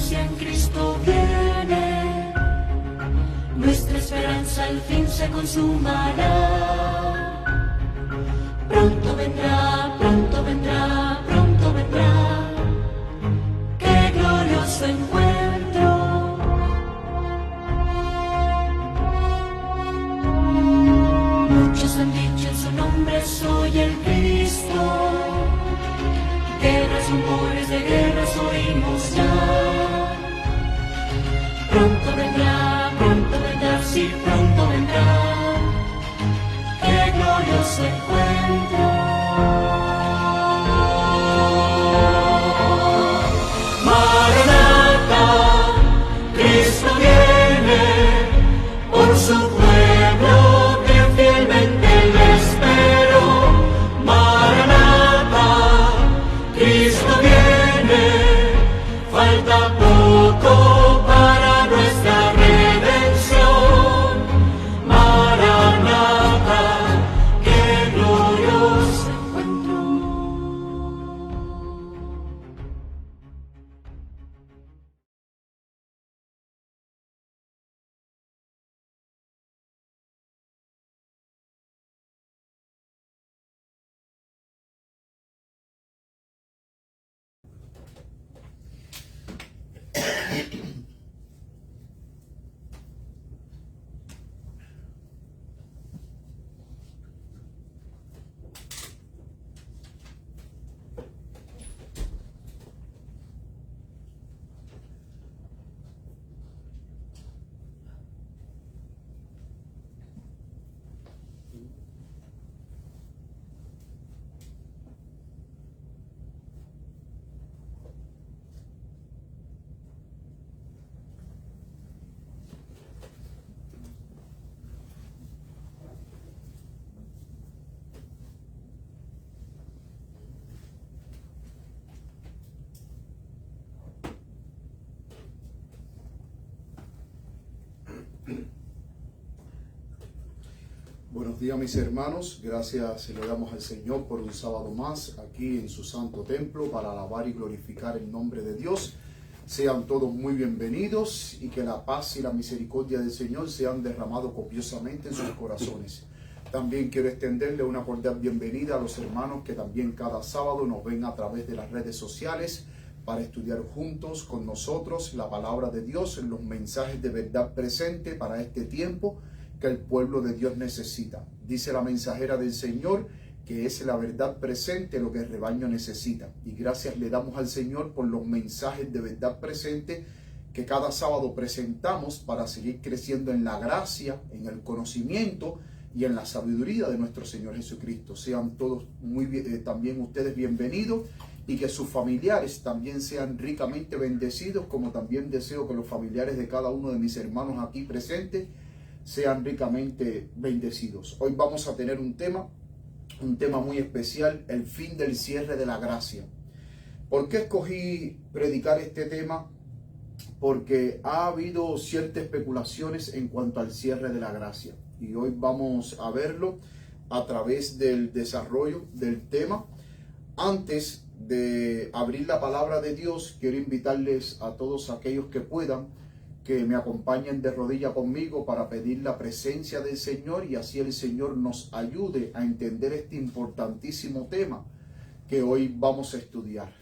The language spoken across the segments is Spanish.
anuncia en Cristo viene, nuestra esperanza al fin se consumará. Pronto vendrá, pronto vendrá, pronto vendrá, qué glorioso encuentro. Muchos han dicho en su nombre soy el Cristo, guerras, rumores de guerras oímos ya. Pronto vendrá, sí, pronto vendrá, qué glorioso encuentro. Maranatha, Cristo viene, por su pueblo que fielmente le espero. Maranatha, Cristo viene, falta poco para nuestra redención. Maranatha, qué glorioso encuentro. Buenos días mis hermanos, gracias le damos al Señor por un sábado más aquí en su santo templo para alabar y glorificar el nombre de Dios. Sean todos muy bienvenidos y que la paz y la misericordia del Señor sean derramados copiosamente en sus corazones. También quiero extenderle una cordial bienvenida a los hermanos que también cada sábado nos ven a través de las redes sociales para estudiar juntos con nosotros la palabra de Dios, los mensajes de verdad presente para este tiempo que el pueblo de Dios necesita. Dice la mensajera del Señor que es la verdad presente lo que el rebaño necesita. Y gracias le damos al Señor por los mensajes de verdad presente que cada sábado presentamos para seguir creciendo en la gracia, en el conocimiento y en la sabiduría de nuestro Señor Jesucristo. Sean todos muy bien, también ustedes bienvenidos y que sus familiares también sean ricamente bendecidos, como también deseo que los familiares de cada uno de mis hermanos aquí presentes sean ricamente bendecidos. Hoy vamos a tener un tema muy especial, el fin del cierre de la gracia. ¿Por qué escogí predicar este tema? Porque ha habido ciertas especulaciones en cuanto al cierre de la gracia. Y hoy vamos a verlo a través del desarrollo del tema. Antes de abrir la palabra de Dios, quiero invitarles a todos aquellos que puedan que me acompañen de rodilla conmigo para pedir la presencia del Señor y así el Señor nos ayude a entender este importantísimo tema que hoy vamos a estudiar.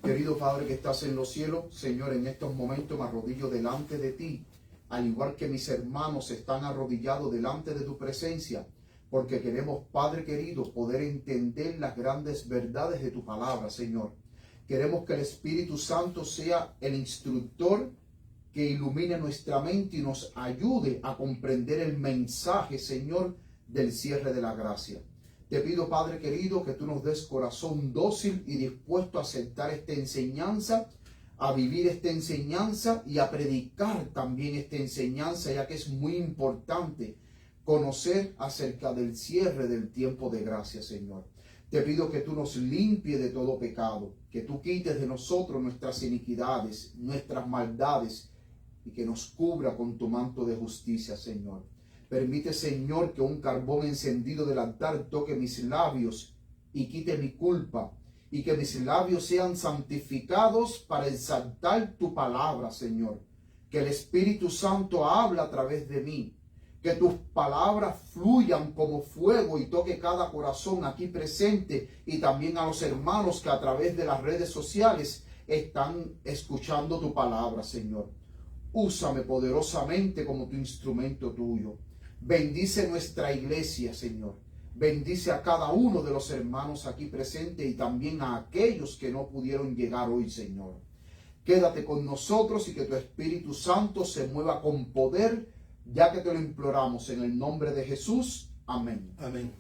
Querido Padre que estás en los cielos, Señor, en estos momentos me arrodillo delante de ti, al igual que mis hermanos están arrodillados delante de tu presencia, porque queremos, Padre querido, poder entender las grandes verdades de tu palabra, Señor. Queremos que el Espíritu Santo sea el instructor que ilumine nuestra mente y nos ayude a comprender el mensaje, Señor, del cierre de la gracia. Te pido, Padre querido, que tú nos des corazón dócil y dispuesto a aceptar esta enseñanza, a vivir esta enseñanza y a predicar también esta enseñanza, ya que es muy importante conocer acerca del cierre del tiempo de gracia, Señor. Te pido que tú nos limpies de todo pecado, que tú quites de nosotros nuestras iniquidades, nuestras maldades, y que nos cubra con tu manto de justicia, Señor. Permite, Señor, que un carbón encendido del altar toque mis labios y quite mi culpa, y que mis labios sean santificados para exaltar tu palabra, Señor. Que el Espíritu Santo habla a través de mí. Que tus palabras fluyan como fuego y toque cada corazón aquí presente y también a los hermanos que a través de las redes sociales están escuchando tu palabra, Señor. Úsame poderosamente como tu instrumento tuyo. Bendice nuestra iglesia, Señor. Bendice a cada uno de los hermanos aquí presentes y también a aquellos que no pudieron llegar hoy, Señor. Quédate con nosotros y que tu Espíritu Santo se mueva con poder, ya que te lo imploramos en el nombre de Jesús. Amén. Amén.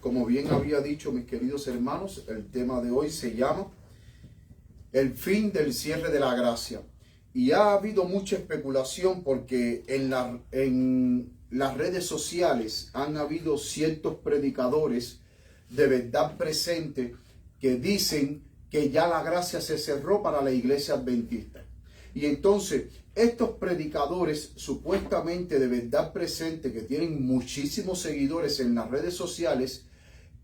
Como bien había dicho, mis queridos hermanos, el tema de hoy se llama el fin del cierre de la gracia. Y ha habido mucha especulación porque en las redes sociales han habido ciertos predicadores de verdad presente que dicen que ya la gracia se cerró para la iglesia adventista. Y entonces estos predicadores supuestamente de verdad presente, que tienen muchísimos seguidores en las redes sociales,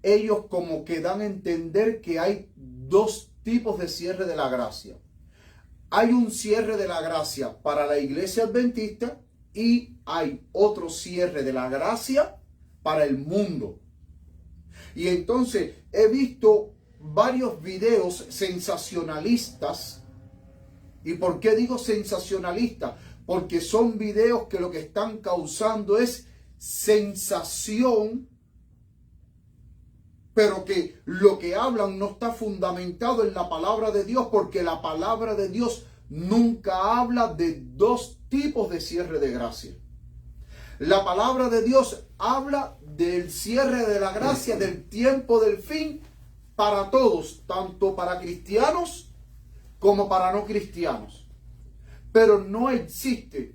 ellos como que dan a entender que hay dos tipos de cierre de la gracia. Hay un cierre de la gracia para la iglesia adventista y hay otro cierre de la gracia para el mundo. Y entonces he visto varios videos sensacionalistas. ¿Y por qué digo sensacionalistas? Porque son videos que lo que están causando es sensación, pero que lo que hablan no está fundamentado en la palabra de Dios, porque la palabra de Dios nunca habla de dos tipos de cierre de gracia. La palabra de Dios habla del cierre de la gracia, del tiempo del fin para todos, tanto para cristianos como para no cristianos. Pero no existe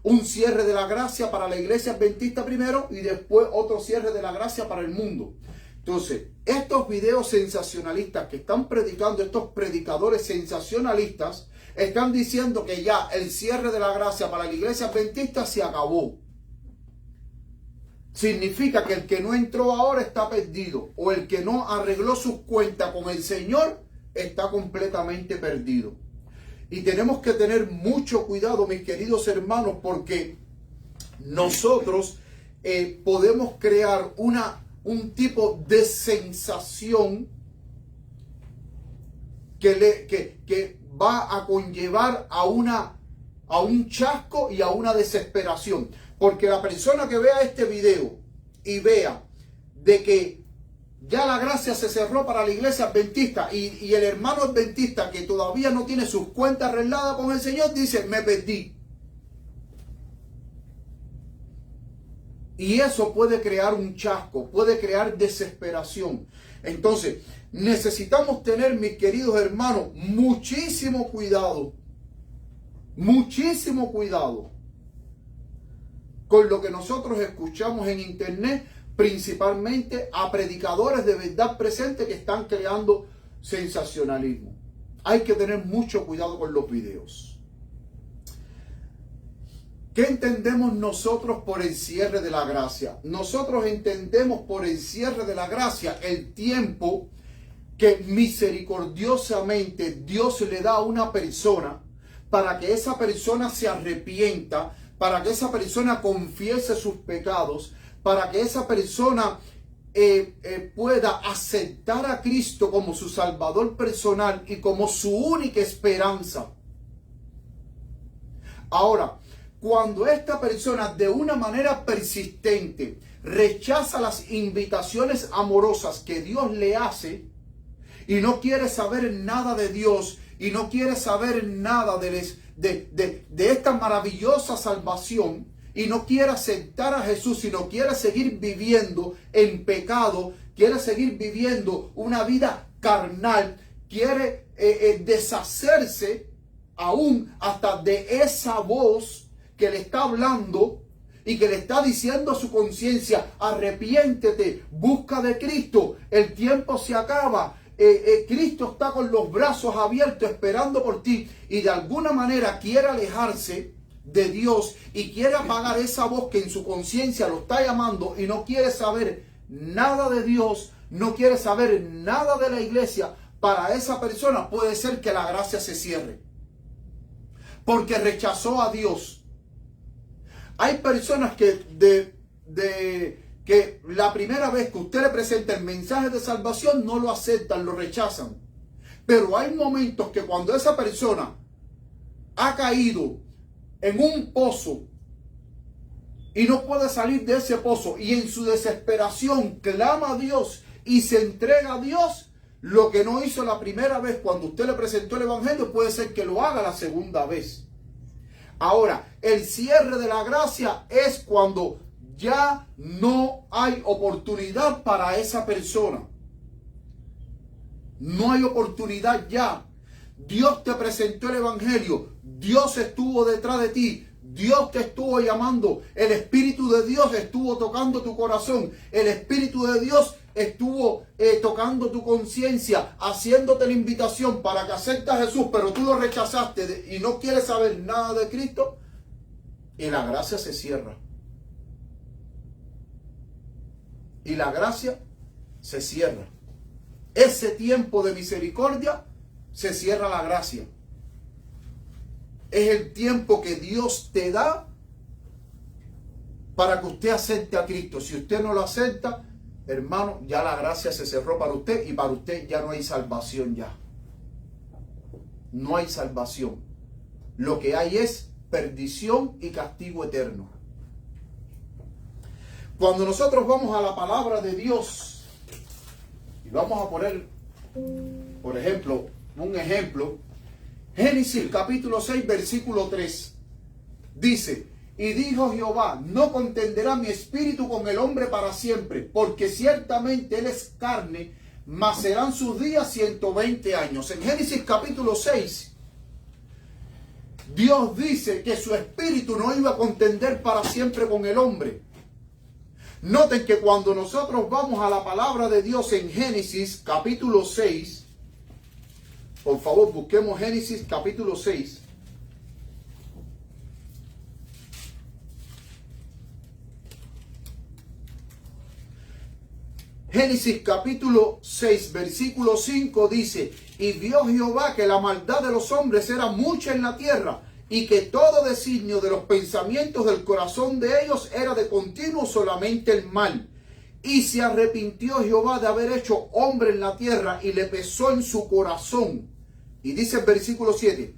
un cierre de la gracia para la iglesia adventista primero y después otro cierre de la gracia para el mundo. Entonces, estos videos sensacionalistas que están predicando, estos predicadores sensacionalistas, están diciendo que ya el cierre de la gracia para la iglesia adventista se acabó. Significa que el que no entró ahora está perdido, o el que no arregló sus cuentas con el Señor está completamente perdido. Y tenemos que tener mucho cuidado, mis queridos hermanos, porque nosotros podemos crear un tipo de sensación que va a conllevar a un chasco y a una desesperación. Porque la persona que vea este video y vea de que ya la gracia se cerró para la iglesia adventista y el hermano adventista que todavía no tiene sus cuentas arregladas con el Señor dice, me perdí. Y eso puede crear un chasco, puede crear desesperación. Entonces, necesitamos tener, mis queridos hermanos, muchísimo cuidado con lo que nosotros escuchamos en internet, principalmente a predicadores de verdad presente que están creando sensacionalismo. Hay que tener mucho cuidado con los videos. ¿Qué entendemos nosotros por el cierre de la gracia? Nosotros entendemos por el cierre de la gracia el tiempo que misericordiosamente Dios le da a una persona para que esa persona se arrepienta, para que esa persona confiese sus pecados, para que esa persona pueda aceptar a Cristo como su Salvador personal y como su única esperanza. Ahora, cuando esta persona de una manera persistente rechaza las invitaciones amorosas que Dios le hace y no quiere saber nada de Dios y no quiere saber nada de esta maravillosa salvación y no quiere aceptar a Jesús, sino quiere seguir viviendo en pecado, quiere seguir viviendo una vida carnal, quiere deshacerse aún hasta de esa voz que le está hablando y que le está diciendo a su conciencia, arrepiéntete, busca de Cristo, el tiempo se acaba, Cristo está con los brazos abiertos esperando por ti, y de alguna manera quiere alejarse, de Dios y quiere apagar esa voz que en su conciencia lo está llamando y no quiere saber nada de Dios, no quiere saber nada de la iglesia, para esa persona puede ser que la gracia se cierre, porque rechazó a Dios. Hay personas que que la primera vez que usted le presenta el mensaje de salvación no lo aceptan, lo rechazan. Pero hay momentos que cuando esa persona ha caído en un pozo y no puede salir de ese pozo y en su desesperación clama a Dios y se entrega a Dios, lo que no hizo la primera vez cuando usted le presentó el evangelio puede ser que lo haga la segunda vez. Ahora, el cierre de la gracia es cuando ya no hay oportunidad para esa persona. No hay oportunidad ya. Dios te presentó el evangelio. Dios estuvo detrás de ti. Dios te estuvo llamando. El Espíritu de Dios estuvo tocando tu corazón. El Espíritu de Dios estuvo tocando tu conciencia, haciéndote la invitación para que aceptes a Jesús, pero tú lo rechazaste y no quieres saber nada de Cristo. Y la gracia se cierra. Y la gracia se cierra. Ese tiempo de misericordia se cierra la gracia. Es el tiempo que Dios te da para que usted acepte a Cristo. Si usted no lo acepta, hermano, ya la gracia se cerró para usted y para usted ya no hay salvación ya. No hay salvación. Lo que hay es perdición y castigo eterno. Cuando nosotros vamos a la palabra de Dios y vamos a poner, por ejemplo, un ejemplo, Génesis capítulo 6, versículo 3, dice: y dijo Jehová, no contenderá mi espíritu con el hombre para siempre, porque ciertamente él es carne, mas serán sus días 120 años. En Génesis capítulo 6, Dios dice que su espíritu no iba a contender para siempre con el hombre. Noten que cuando nosotros vamos a la palabra de Dios en Génesis capítulo 6, por favor busquemos Génesis capítulo 6. Génesis capítulo 6, versículo 5 dice: y vio Jehová que la maldad de los hombres era mucha en la tierra, y que todo designio de los pensamientos del corazón de ellos era de continuo solamente el mal. Y se arrepintió Jehová de haber hecho hombre en la tierra, y le pesó en su corazón. Y dice el versículo 7: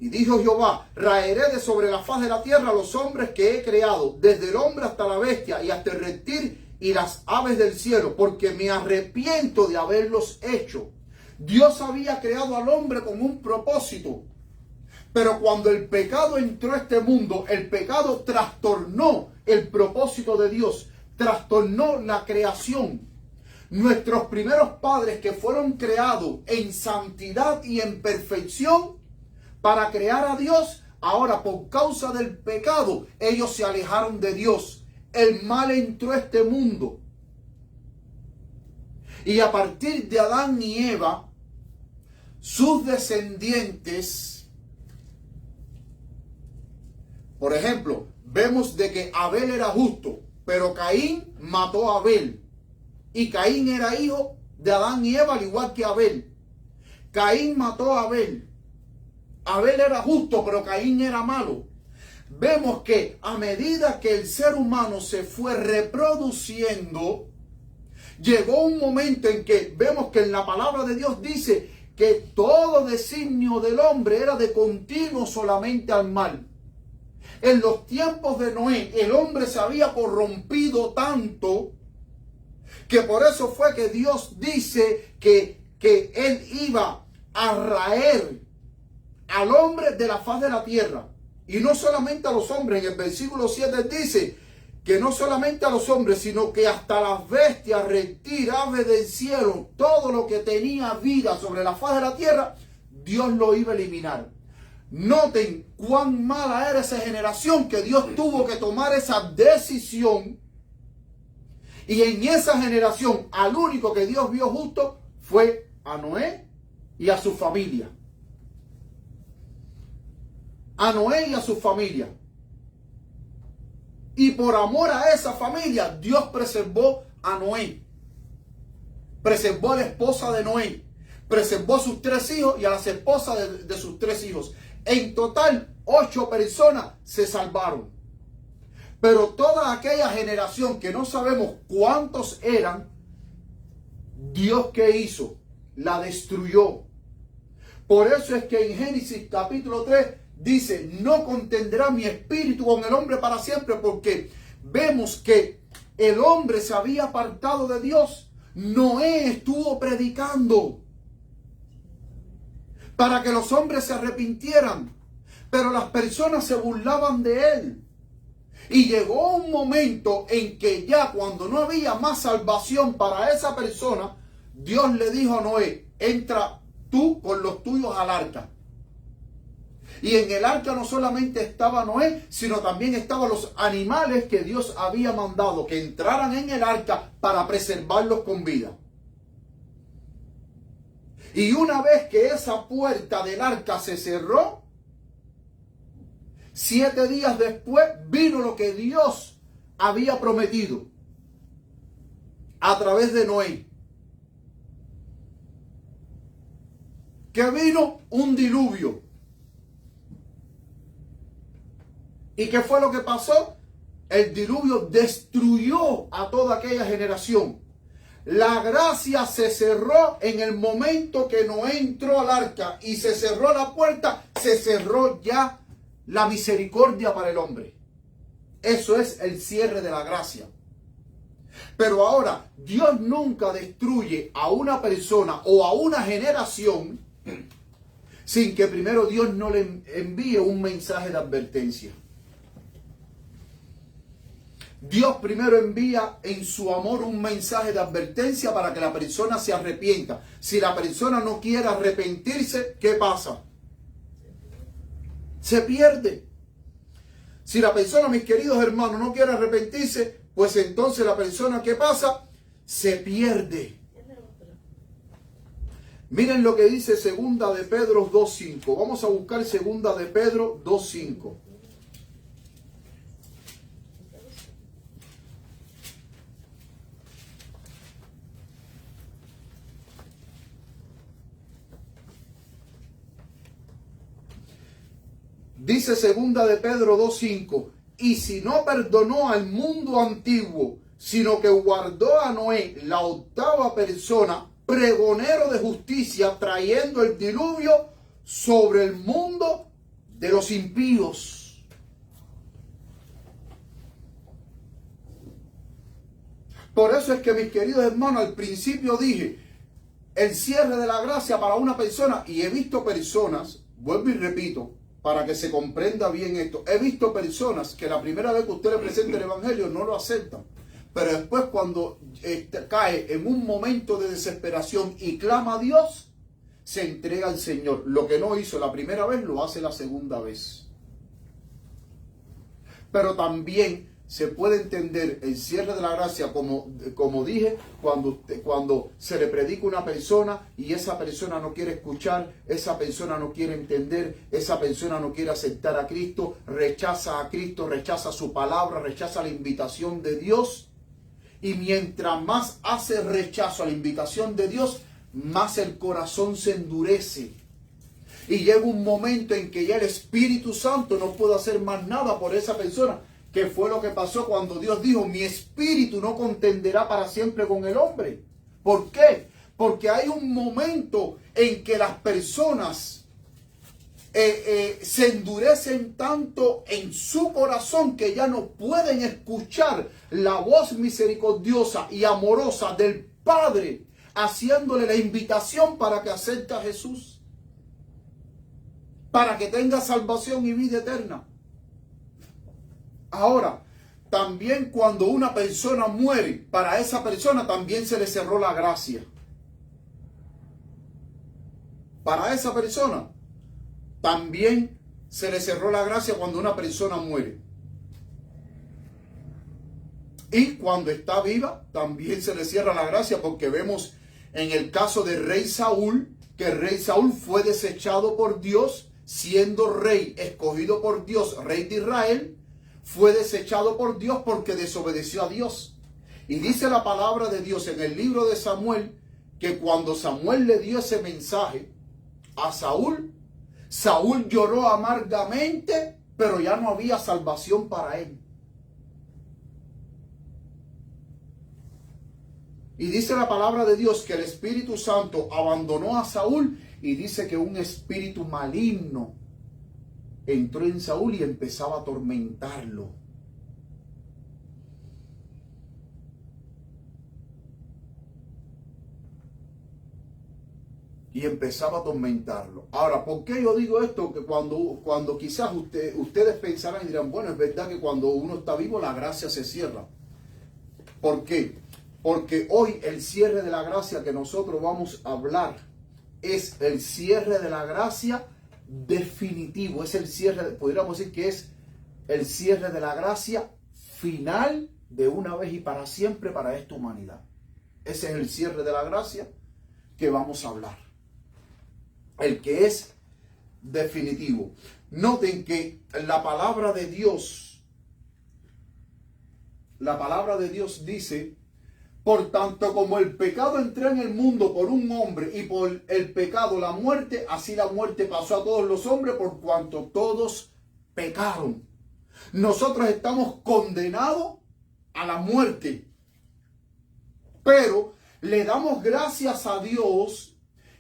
y dijo Jehová, raeré de sobre la faz de la tierra a los hombres que he creado, desde el hombre hasta la bestia, y hasta el reptil y las aves del cielo, porque me arrepiento de haberlos hecho. Dios había creado al hombre con un propósito. Pero cuando el pecado entró a este mundo, el pecado trastornó el propósito de Dios, trastornó la creación. Nuestros primeros padres, que fueron creados en santidad y en perfección para crear a Dios, ahora por causa del pecado, ellos se alejaron de Dios. El mal entró a este mundo. Y a partir de Adán y Eva, sus descendientes, por ejemplo, vemos de que Abel era justo, pero Caín mató a Abel. Y Caín era hijo de Adán y Eva, al igual que Abel. Caín mató a Abel. Abel era justo, pero Caín era malo. Vemos que a medida que el ser humano se fue reproduciendo, llegó un momento en que vemos que en la palabra de Dios dice que todo designio del hombre era de continuo solamente al mal. En los tiempos de Noé, el hombre se había corrompido tanto que por eso fue que Dios dice que él iba a raer al hombre de la faz de la tierra. Y no solamente a los hombres. En el versículo 7 dice que no solamente a los hombres, sino que hasta las bestias, reptiles, aves del cielo, todo lo que tenía vida sobre la faz de la tierra, Dios lo iba a eliminar. Noten cuán mala era esa generación, que Dios tuvo que tomar esa decisión. Y en esa generación, al único que Dios vio justo fue a Noé y a su familia. A Noé y a su familia. Y por amor a esa familia, Dios preservó a Noé. Preservó a la esposa de Noé. Preservó a sus 3 hijos y a las esposas de sus 3 hijos. En total, 8 personas se salvaron. Pero toda aquella generación que no sabemos cuántos eran, Dios, ¿qué hizo? La destruyó. Por eso es que en Génesis capítulo 3 dice, no contendrá mi espíritu con el hombre para siempre, porque vemos que el hombre se había apartado de Dios. Noé estuvo predicando para que los hombres se arrepintieran, pero las personas se burlaban de él. Y llegó un momento en que ya cuando no había más salvación para esa persona, Dios le dijo a Noé, entra tú con los tuyos al arca. Y en el arca no solamente estaba Noé, sino también estaban los animales que Dios había mandado que entraran en el arca para preservarlos con vida. Y una vez que esa puerta del arca se cerró, 7 días después vino lo que Dios había prometido a través de Noé. Que vino un diluvio. ¿Y qué fue lo que pasó? El diluvio destruyó a toda aquella generación. La gracia se cerró en el momento que Noé entró al arca y se cerró la puerta, se cerró ya la misericordia para el hombre. Eso es el cierre de la gracia. Pero ahora, Dios nunca destruye a una persona o a una generación sin que primero Dios no le envíe un mensaje de advertencia. Dios primero envía en su amor un mensaje de advertencia para que la persona se arrepienta. Si la persona no quiere arrepentirse, ¿qué pasa? Se pierde. Si la persona, mis queridos hermanos, no quiere arrepentirse, pues entonces la persona, ¿qué pasa? Se pierde. Miren lo que dice 2 de Pedro 2.5. Vamos a buscar 2 de Pedro 2.5. Dice 2 de Pedro 2.5, y si no perdonó al mundo antiguo, sino que guardó a Noé, la 8ª persona, pregonero de justicia, trayendo el diluvio sobre el mundo de los impíos. Por eso es que, mis queridos hermanos, al principio dije, el cierre de la gracia para una persona, y he visto personas, vuelvo y repito, para que se comprenda bien esto. He visto personas que la primera vez que usted le presenta el evangelio no lo aceptan. Pero después cuando cae en un momento de desesperación y clama a Dios, se entrega al Señor. Lo que no hizo la primera vez, lo hace la segunda vez. Pero también se puede entender el cierre de la gracia, como dije, cuando se le predica a una persona y esa persona no quiere escuchar, esa persona no quiere entender, esa persona no quiere aceptar a Cristo, rechaza a Cristo, rechaza su palabra, rechaza la invitación de Dios. Y mientras más hace rechazo a la invitación de Dios, más el corazón se endurece. Y llega un momento en que ya el Espíritu Santo no puede hacer más nada por esa persona. ¿Qué fue lo que pasó cuando Dios dijo, mi espíritu no contenderá para siempre con el hombre? ¿Por qué? Porque hay un momento en que las personas se endurecen tanto en su corazón que ya no pueden escuchar la voz misericordiosa y amorosa del Padre haciéndole la invitación para que acepte a Jesús, para que tenga salvación y vida eterna. Ahora, también cuando una persona muere, para esa persona también se le cerró la gracia. Para esa persona también se le cerró la gracia cuando una persona muere. Y cuando está viva, también se le cierra la gracia, porque vemos en el caso del rey Saúl, que el rey Saúl fue desechado por Dios, siendo rey escogido por Dios, rey de Israel. fue desechado por Dios porque desobedeció a Dios. Y dice la palabra de Dios en el libro de Samuel que cuando Samuel le dio ese mensaje a Saúl, Saúl lloró amargamente, pero ya no había salvación para él. Y dice la palabra de Dios que el Espíritu Santo abandonó a Saúl y dice que un espíritu maligno entró en Saúl y empezaba a atormentarlo. Y empezaba a atormentarlo. Ahora, ¿por qué yo digo esto? Que cuando quizás ustedes pensarán y dirán, bueno, es verdad que cuando uno está vivo la gracia se cierra. ¿Por qué? Porque hoy el cierre de la gracia que nosotros vamos a hablar es el cierre de la gracia definitivo. Es el cierre, podríamos decir que es el cierre de la gracia final de una vez y para siempre para esta humanidad. Ese es el cierre de la gracia que vamos a hablar. El que es definitivo. Noten que la palabra de Dios dice: por tanto como el pecado entró en el mundo por un hombre y por el pecado la muerte, así la muerte pasó a todos los hombres por cuanto todos pecaron. Nosotros estamos condenados a la muerte, pero le damos gracias a Dios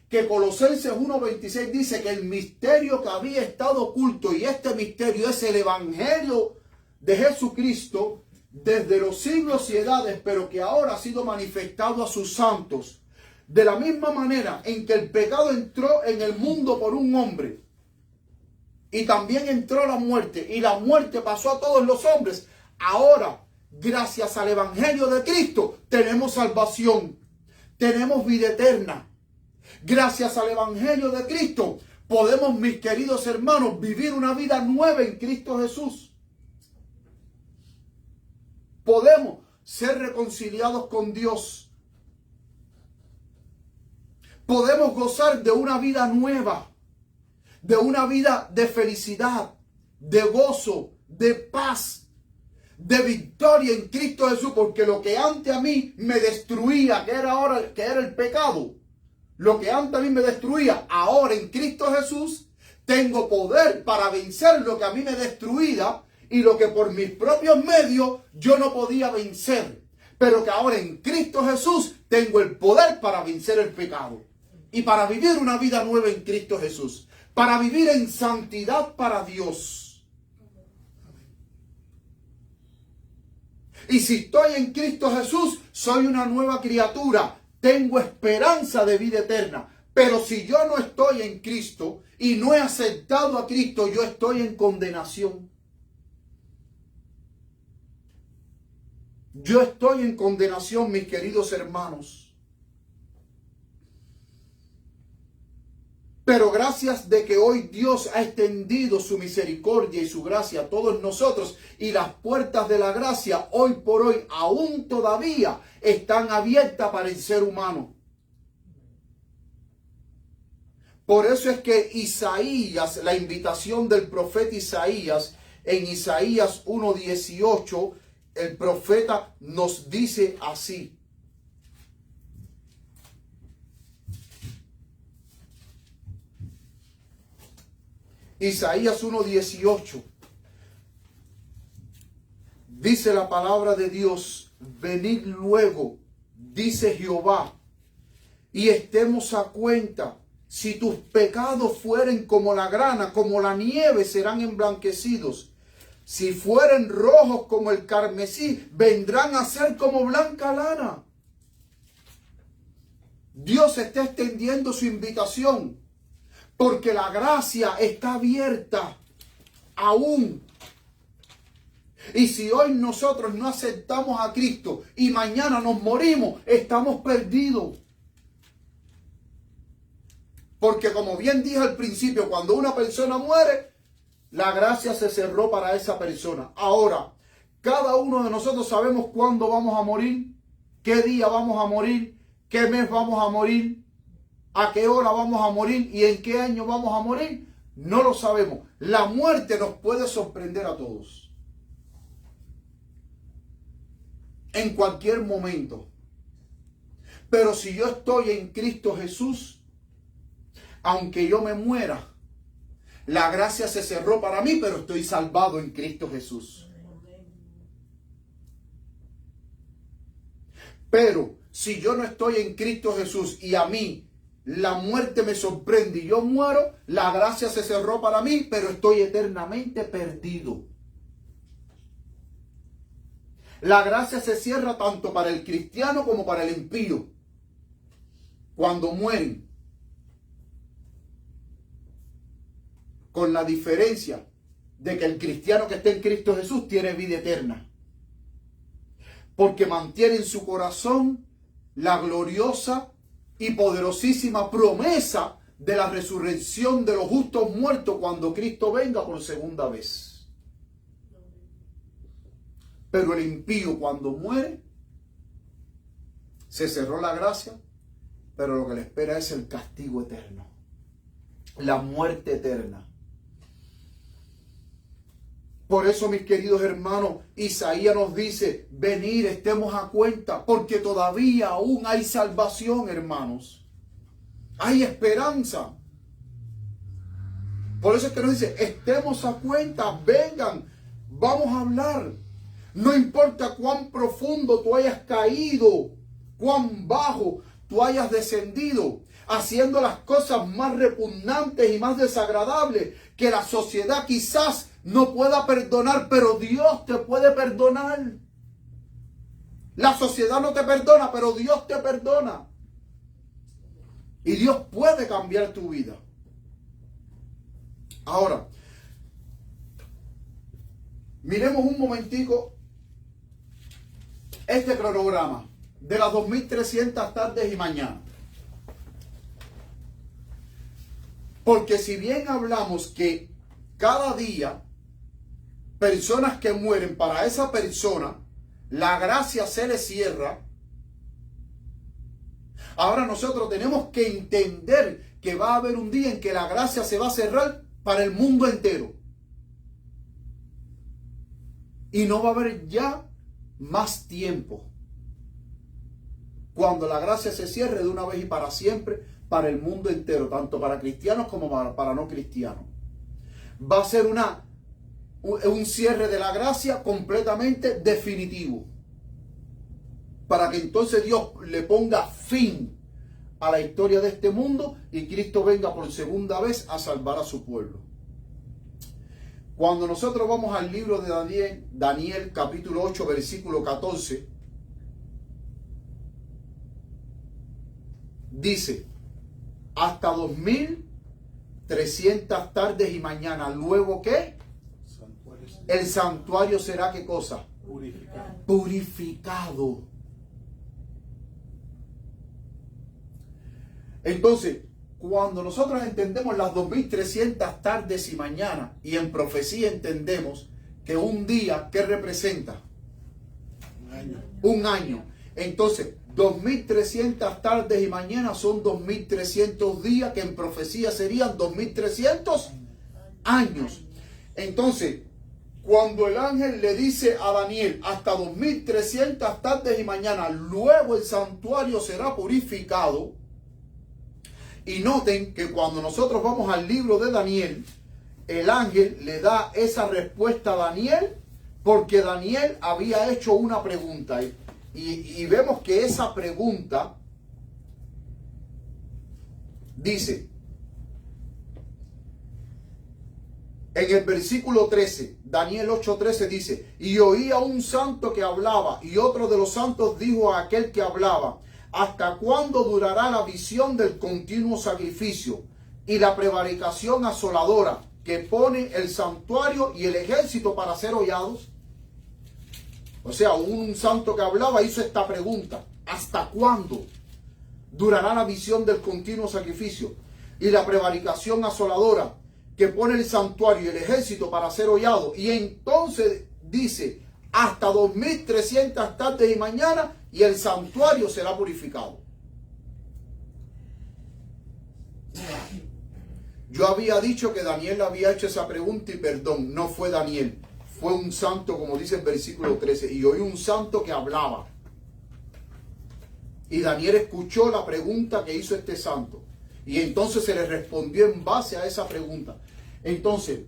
que Colosenses 1:26 dice que el misterio que había estado oculto, y este misterio es el evangelio de Jesucristo, desde los siglos y edades, pero que ahora ha sido manifestado a sus santos. De la misma manera en que el pecado entró en el mundo por un hombre, y también entró la muerte, y la muerte pasó a todos los hombres, ahora, gracias al evangelio de Cristo, tenemos salvación, tenemos vida eterna. Gracias al evangelio de Cristo, podemos, mis queridos hermanos, vivir una vida nueva en Cristo Jesús. Podemos ser reconciliados con Dios. Podemos gozar de una vida nueva, de una vida de felicidad, de gozo, de paz, de victoria en Cristo Jesús, porque lo que antes a mí me destruía, que era el pecado, lo que antes a mí me destruía, ahora en Cristo Jesús tengo poder para vencer lo que a mí me destruía y lo que por mis propios medios yo no podía vencer. Pero que ahora en Cristo Jesús tengo el poder para vencer el pecado y para vivir una vida nueva en Cristo Jesús, para vivir en santidad para Dios. Y si estoy en Cristo Jesús, soy una nueva criatura. Tengo esperanza de vida eterna. Pero si yo no estoy en Cristo y no he aceptado a Cristo, yo estoy en condenación. Yo estoy en condenación, mis queridos hermanos. Pero gracias de que hoy Dios ha extendido su misericordia y su gracia a todos nosotros, y las puertas de la gracia hoy por hoy aún todavía están abiertas para el ser humano. Por eso es que Isaías, la invitación del profeta Isaías, en Isaías 1:18, el profeta nos dice así: Isaías 1:18, dice la palabra de Dios: venid luego, dice Jehová, y estemos a cuenta. Si tus pecados fueren como la grana, como la nieve, serán emblanquecidos. Si fueren rojos como el carmesí, vendrán a ser como blanca lana. Dios está extendiendo su invitación, porque la gracia está abierta aún. Y si hoy nosotros no aceptamos a Cristo y mañana nos morimos, estamos perdidos. Porque como bien dije al principio, cuando una persona muere, la gracia se cerró para esa persona. Ahora, cada uno de nosotros sabemos cuándo vamos a morir, qué día vamos a morir, qué mes vamos a morir, a qué hora vamos a morir y en qué año vamos a morir. No lo sabemos. La muerte nos puede sorprender a todos. en cualquier momento. Pero si yo estoy en Cristo Jesús, aunque yo me muera, la gracia se cerró para mí, pero estoy salvado en Cristo Jesús. Pero si yo no estoy en Cristo Jesús y a mí la muerte me sorprende y yo muero, la gracia se cerró para mí, pero estoy eternamente perdido. La gracia se cierra tanto para el cristiano como para el impío cuando mueren. Con la diferencia de que el cristiano que está en Cristo Jesús tiene vida eterna. Porque mantiene en su corazón la gloriosa y poderosísima promesa de la resurrección de los justos muertos cuando Cristo venga por segunda vez. Pero el impío cuando muere, se cerró la gracia, pero lo que le espera es el castigo eterno, la muerte eterna. Por eso, mis queridos hermanos, Isaías nos dice, venid, estemos a cuenta, porque todavía aún hay salvación, hermanos. Hay esperanza. Por eso es que nos dice, estemos a cuenta, vengan, vamos a hablar. No importa cuán profundo tú hayas caído, cuán bajo tú hayas descendido, haciendo las cosas más repugnantes y más desagradables que la sociedad quizás no pueda perdonar, pero Dios te puede perdonar. La sociedad no te perdona, pero Dios te perdona. Y Dios puede cambiar tu vida. Ahora, miremos un momentico este cronograma de las 2300 tardes y mañanas. Porque si bien hablamos que cada día personas que mueren, para esa persona la gracia se le cierra, ahora nosotros tenemos que entender que va a haber un día en que la gracia se va a cerrar para el mundo entero. Y no va a haber ya más tiempo. Cuando la gracia se cierre de una vez y para siempre para el mundo entero, tanto para cristianos como para no cristianos. Va a ser un cierre de la gracia completamente definitivo. Para que entonces Dios le ponga fin a la historia de este mundo y Cristo venga por segunda vez a salvar a su pueblo. Cuando nosotros vamos al libro de Daniel capítulo 8, versículo 14, dice, hasta 2300 tardes y mañanas, luego ¿qué? El santuario será ¿qué cosa? Purificado. Purificado. Entonces, cuando nosotros entendemos las 2300 tardes y mañanas, y en profecía entendemos que un día, ¿qué representa? Un año. Un año. Entonces, 2300 tardes y mañanas son 2300 días, que en profecía serían 2300 años. Entonces, cuando el ángel le dice a Daniel, hasta 2300 tardes y mañanas, luego el santuario será purificado. Y noten que cuando nosotros vamos al libro de Daniel, el ángel le da esa respuesta a Daniel, porque Daniel había hecho una pregunta. Y vemos que esa pregunta dice, en el versículo 13, Daniel 8:13 dice, y oí a un santo que hablaba, y otro de los santos dijo a aquel que hablaba, ¿hasta cuándo durará la visión del continuo sacrificio y la prevaricación asoladora que pone el santuario y el ejército para ser hollados? O sea, un santo que hablaba hizo esta pregunta, ¿hasta cuándo durará la visión del continuo sacrificio y la prevaricación asoladora que pone el santuario y el ejército para ser hollado? Y entonces dice, hasta 2300 tardes y mañanas, y el santuario será purificado. Yo había dicho que Daniel había hecho esa pregunta y perdón, no fue Daniel, fue un santo, como dice el versículo 13, y oí un santo que hablaba. Y Daniel escuchó la pregunta que hizo este santo. Y entonces se le respondió en base a esa pregunta. Entonces,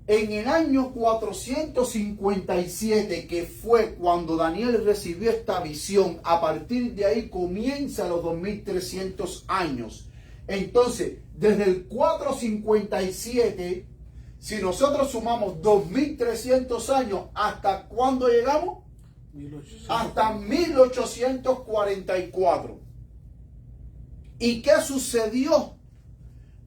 en el año 457, que fue cuando Daniel recibió esta visión, a partir de ahí comienza los 2300 años. Entonces, desde el 457, si nosotros sumamos 2300 años, ¿hasta cuándo llegamos? 1800. Hasta 1844. ¿Y qué sucedió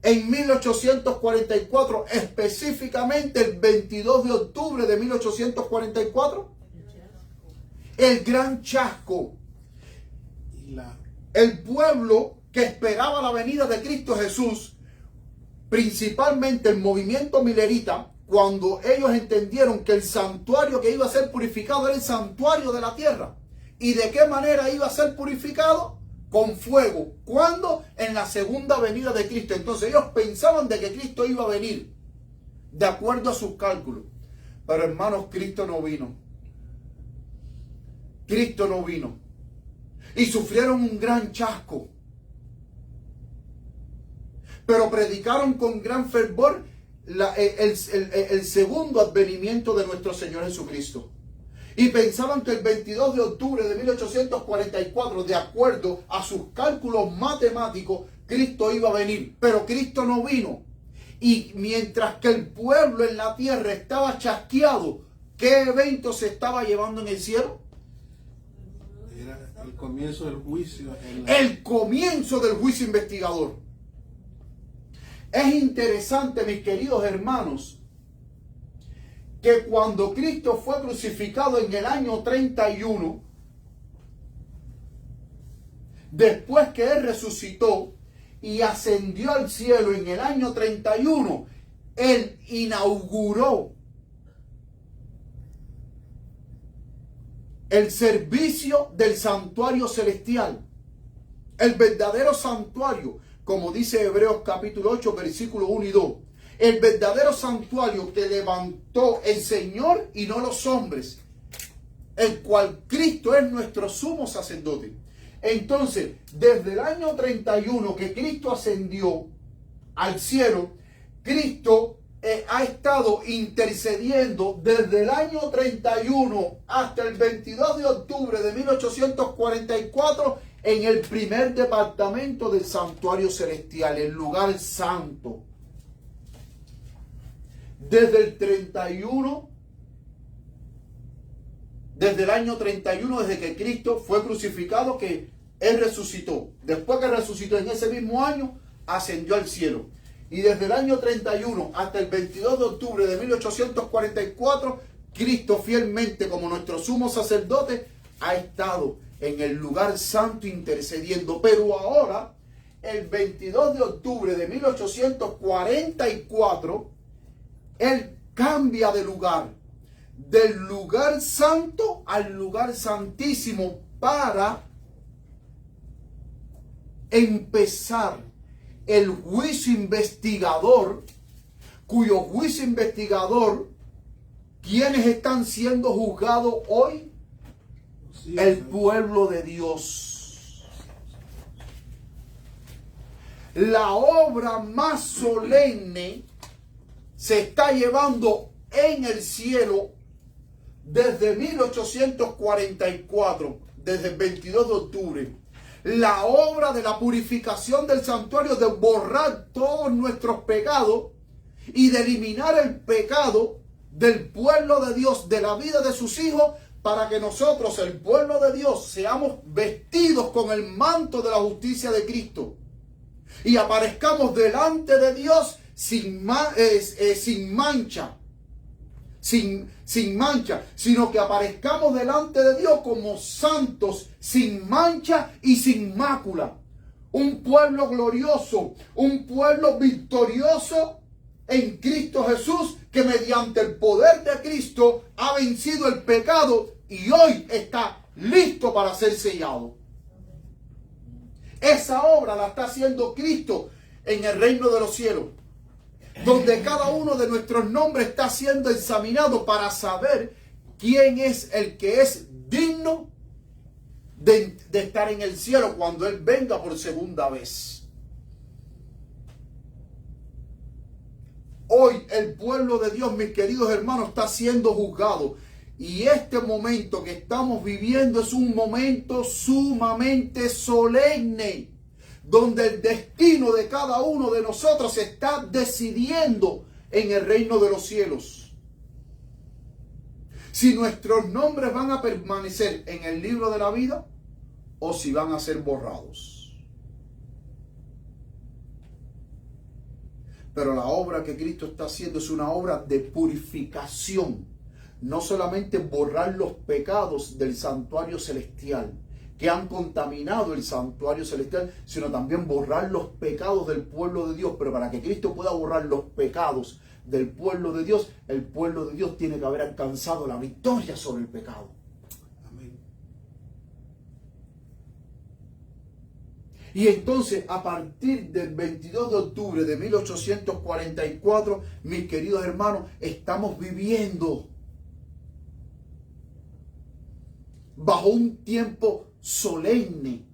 en 1844? Específicamente el 22 de octubre de 1844. El gran chasco. El pueblo que esperaba la venida de Cristo Jesús, principalmente el movimiento milerita, cuando ellos entendieron que el santuario que iba a ser purificado era el santuario de la tierra. ¿Y de qué manera iba a ser purificado? Con fuego. ¿Cuándo? En la segunda venida de Cristo. Entonces ellos pensaban de que Cristo iba a venir de acuerdo a sus cálculos. Pero hermanos, Cristo no vino. Cristo no vino. Y sufrieron un gran chasco. Pero predicaron con gran fervor el segundo advenimiento de nuestro Señor Jesucristo. Y pensaban que el 22 de octubre de 1844, de acuerdo a sus cálculos matemáticos, Cristo iba a venir. Pero Cristo no vino. Y mientras que el pueblo en la tierra estaba chasqueado, ¿qué evento se estaba llevando en el cielo? Era el comienzo del juicio. El comienzo del juicio investigador. Es interesante, mis queridos hermanos, que cuando Cristo fue crucificado en el año 31, después que Él resucitó y ascendió al cielo en el año 31, Él inauguró el servicio del santuario celestial, el verdadero santuario, como dice Hebreos capítulo 8, versículo 1 y 2. El verdadero santuario que levantó el Señor y no los hombres, el cual Cristo es nuestro sumo sacerdote. Entonces, desde el año 31 que Cristo ascendió al cielo, Cristo ha estado intercediendo desde el año 31 hasta el 22 de octubre de 1844 en el primer departamento del santuario celestial, el lugar santo. Desde el 31, desde el año 31, desde que Cristo fue crucificado, que Él resucitó. Después que resucitó en ese mismo año, ascendió al cielo. Y desde el año 31 hasta el 22 de octubre de 1844, Cristo fielmente como nuestro sumo sacerdote ha estado en el lugar santo intercediendo. Pero ahora, el 22 de octubre de 1844, Él cambia de lugar, del lugar santo al lugar santísimo, para empezar el juicio investigador, cuyo juicio investigador, ¿quiénes están siendo juzgados hoy? El pueblo de Dios. La obra más solemne se está llevando en el cielo desde 1844, desde el 22 de octubre. La obra de la purificación del santuario, de borrar todos nuestros pecados y de eliminar el pecado del pueblo de Dios, de la vida de sus hijos, para que nosotros, el pueblo de Dios, seamos vestidos con el manto de la justicia de Cristo y aparezcamos delante de Dios sin mancha, sino que aparezcamos delante de Dios como santos, sin mancha y sin mácula. Un pueblo glorioso, un pueblo victorioso en Cristo Jesús, que mediante el poder de Cristo ha vencido el pecado y hoy está listo para ser sellado. Esa obra la está haciendo Cristo en el reino de los cielos. donde cada uno de nuestros nombres está siendo examinado para saber quién es el que es digno de estar en el cielo cuando Él venga por segunda vez. Hoy el pueblo de Dios, mis queridos hermanos, está siendo juzgado. Y este momento que estamos viviendo es un momento sumamente solemne, donde el destino de cada uno de nosotros se está decidiendo en el reino de los cielos. Si nuestros nombres van a permanecer en el libro de la vida o si van a ser borrados. Pero la obra que Cristo está haciendo es una obra de purificación. No solamente borrar los pecados del santuario celestial que han contaminado el santuario celestial, sino también borrar los pecados del pueblo de Dios. Pero para que Cristo pueda borrar los pecados del pueblo de Dios, el pueblo de Dios tiene que haber alcanzado la victoria sobre el pecado. Amén. Y entonces, a partir del 22 de octubre de 1844, mis queridos hermanos, estamos viviendo bajo un tiempo solemne.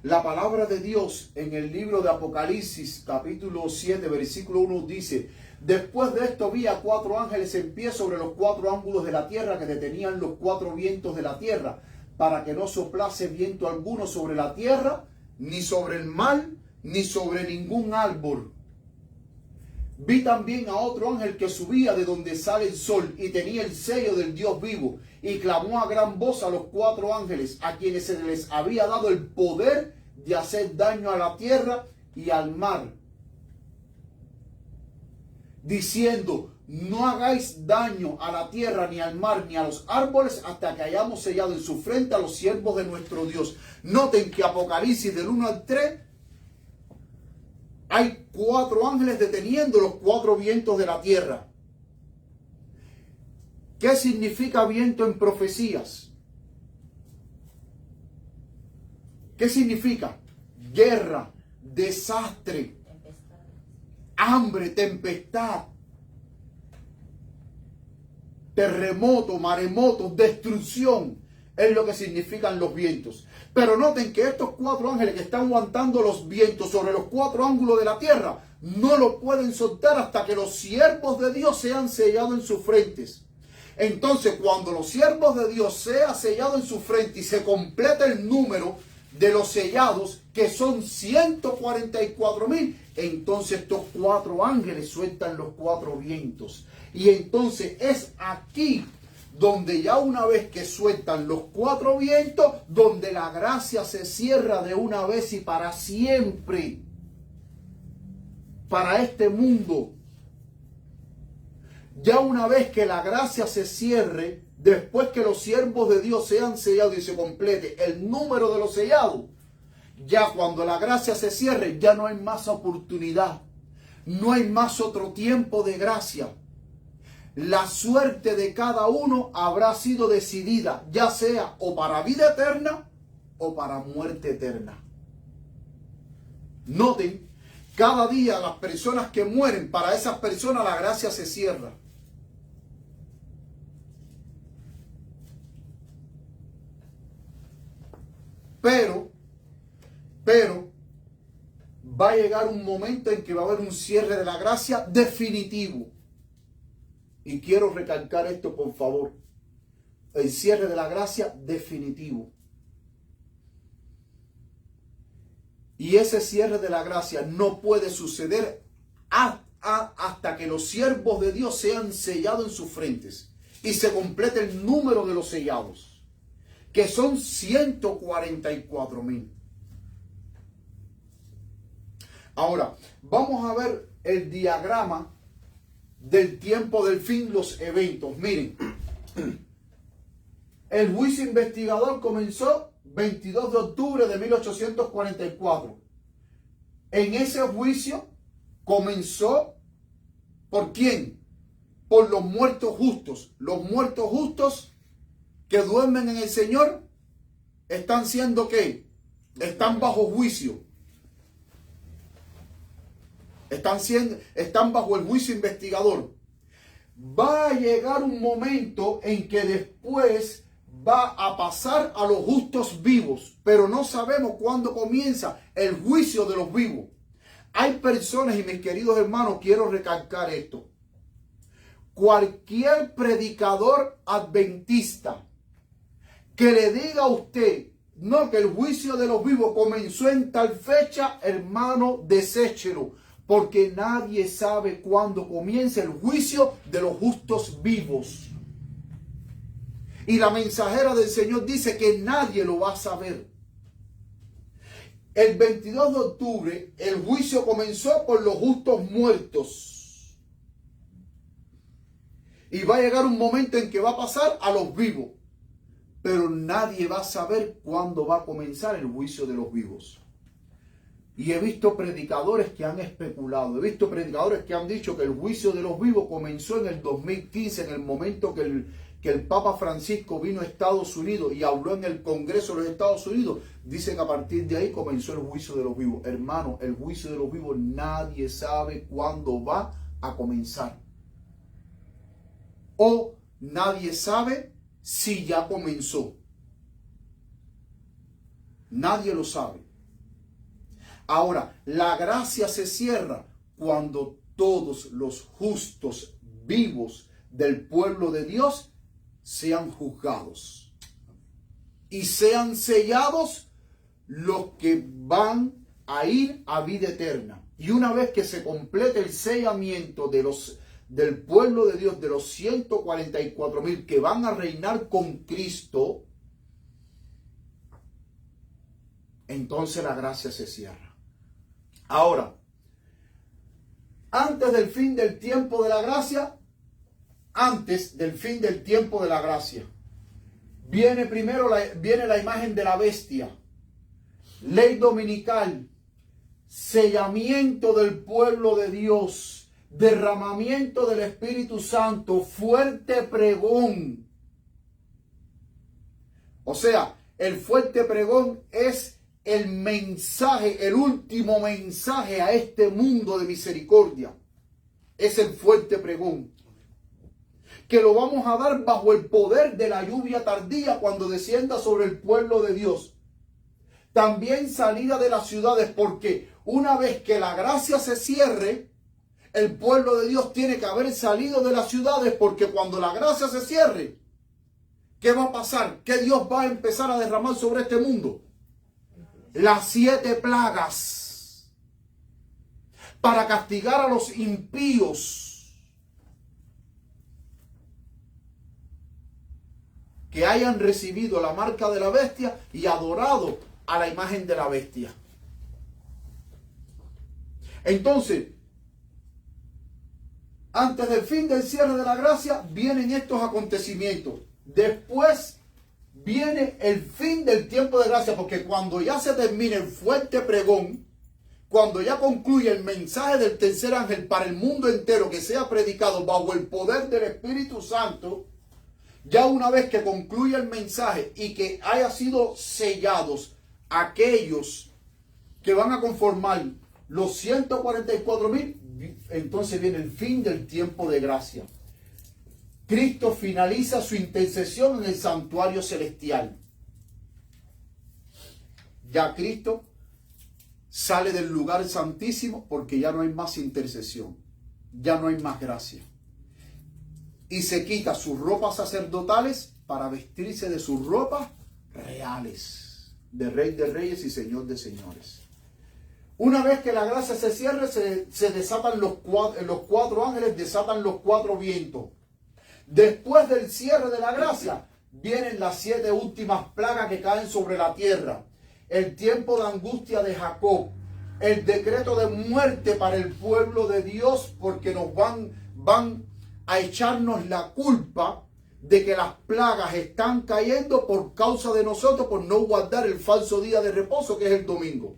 La palabra de Dios en el libro de Apocalipsis, capítulo 7, versículo 1 dice: después de esto vi a 4 ángeles en pie sobre los 4 ángulos de la tierra, que detenían los 4 vientos de la tierra, para que no soplase viento alguno sobre la tierra, ni sobre el mar, ni sobre ningún árbol. Vi también a otro ángel que subía de donde sale el sol y tenía el sello del Dios vivo, y clamó a gran voz a los 4 ángeles, a quienes se les había dado el poder de hacer daño a la tierra y al mar, diciendo: no hagáis daño a la tierra, ni al mar, ni a los árboles, hasta que hayamos sellado en su frente a los siervos de nuestro Dios. Noten que Apocalipsis del 1 al 3 hay 4 ángeles deteniendo los 4 vientos de la tierra. ¿Qué significa viento en profecías? ¿Qué significa? Guerra, desastre, hambre, tempestad, terremoto, maremoto, destrucción. Es lo que significan los vientos. Pero noten que estos 4 ángeles que están aguantando los vientos sobre los 4 ángulos de la tierra no lo pueden soltar hasta que los siervos de Dios sean sellados en sus frentes. Entonces, cuando los siervos de Dios sean sellados en su frente y se completa el número de los sellados, que son 144,000, entonces estos 4 ángeles sueltan los 4 vientos. Y entonces es aquí donde ya una vez que sueltan los 4 vientos, donde la gracia se cierra de una vez y para siempre para este mundo. Ya una vez que la gracia se cierre, después que los siervos de Dios sean sellados y se complete el número de los sellados, ya cuando la gracia se cierre, ya no hay más oportunidad, no hay más otro tiempo de gracia. La suerte de cada uno habrá sido decidida, ya sea o para vida eterna o para muerte eterna. Noten, cada día las personas que mueren, para esas personas la gracia se cierra. Pero va a llegar un momento en que va a haber un cierre de la gracia definitivo. Y quiero recalcar esto, por favor. El cierre de la gracia definitivo. Y ese cierre de la gracia no puede suceder hasta que los siervos de Dios sean sellados en sus frentes y se complete el número de los sellados, que son 144,000. Ahora, vamos a ver el diagrama del tiempo del fin, los eventos. Miren, el juicio investigador comenzó 22 de octubre de 1844. En ese juicio comenzó, ¿por quién? Por los muertos justos. Los muertos justos que duermen en el Señor están siendo ¿qué? Están bajo juicio. están bajo el juicio investigador. Va a llegar un momento en que después va a pasar a los justos vivos, pero no sabemos cuándo comienza el juicio de los vivos. Hay personas, y mis queridos hermanos, quiero recalcar esto. Cualquier predicador adventista que le diga a usted, no, que el juicio de los vivos comenzó en tal fecha, hermano, deséchelo, porque nadie sabe cuándo comienza el juicio de los justos vivos. Y la mensajera del Señor dice que nadie lo va a saber. El 22 de octubre, el juicio comenzó por los justos muertos. Y va a llegar un momento en que va a pasar a los vivos. Pero nadie va a saber cuándo va a comenzar el juicio de los vivos. Y he visto predicadores que han especulado. He visto predicadores que han dicho que el juicio de los vivos comenzó en el 2015, en el momento que el Papa Francisco vino a Estados Unidos y habló en el Congreso de los Estados Unidos. Dicen que a partir de ahí comenzó el juicio de los vivos. Hermano, el juicio de los vivos nadie sabe cuándo va a comenzar. O nadie sabe si ya comenzó. Nadie lo sabe. Ahora, la gracia se cierra cuando todos los justos vivos del pueblo de Dios sean juzgados y sean sellados los que van a ir a vida eterna. Y una vez que se complete el sellamiento del pueblo de Dios, de los 144,000 que van a reinar con Cristo, entonces la gracia se cierra. Ahora, antes del fin del tiempo de la gracia, viene primero viene la imagen de la bestia, ley dominical, sellamiento del pueblo de Dios, derramamiento del Espíritu Santo, fuerte pregón. O sea, el fuerte pregón es el mensaje, el último mensaje a este mundo de misericordia. Es el fuerte pregón, que lo vamos a dar bajo el poder de la lluvia tardía cuando descienda sobre el pueblo de Dios. También salida de las ciudades, porque una vez que la gracia se cierre, el pueblo de Dios tiene que haber salido de las ciudades, porque cuando la gracia se cierre, ¿qué va a pasar? ¿Qué Dios va a empezar a derramar sobre este mundo? Las 7 plagas para castigar a los impíos que hayan recibido la marca de la bestia y adorado a la imagen de la bestia. Entonces, antes del fin del cierre de la gracia, vienen estos acontecimientos. Después viene el fin del tiempo de gracia, porque cuando ya se termine el fuerte pregón, cuando ya concluye el mensaje del tercer ángel para el mundo entero, que sea predicado bajo el poder del Espíritu Santo, ya una vez que concluye el mensaje y que haya sido sellados aquellos que van a conformar los 144,000, entonces viene el fin del tiempo de gracia. Cristo finaliza su intercesión en el santuario celestial. Ya Cristo sale del lugar santísimo porque ya no hay más intercesión, ya no hay más gracia. Y se quita sus ropas sacerdotales para vestirse de sus ropas reales, de Rey de Reyes y Señor de Señores. Una vez que la gracia se cierre, se desatan los 4 ángeles, desatan los 4 vientos. Después del cierre de la gracia, vienen las 7 últimas plagas que caen sobre la tierra. El tiempo de angustia de Jacob. El decreto de muerte para el pueblo de Dios, porque nos van a echarnos la culpa de que las plagas están cayendo por causa de nosotros, por no guardar el falso día de reposo, que es el domingo.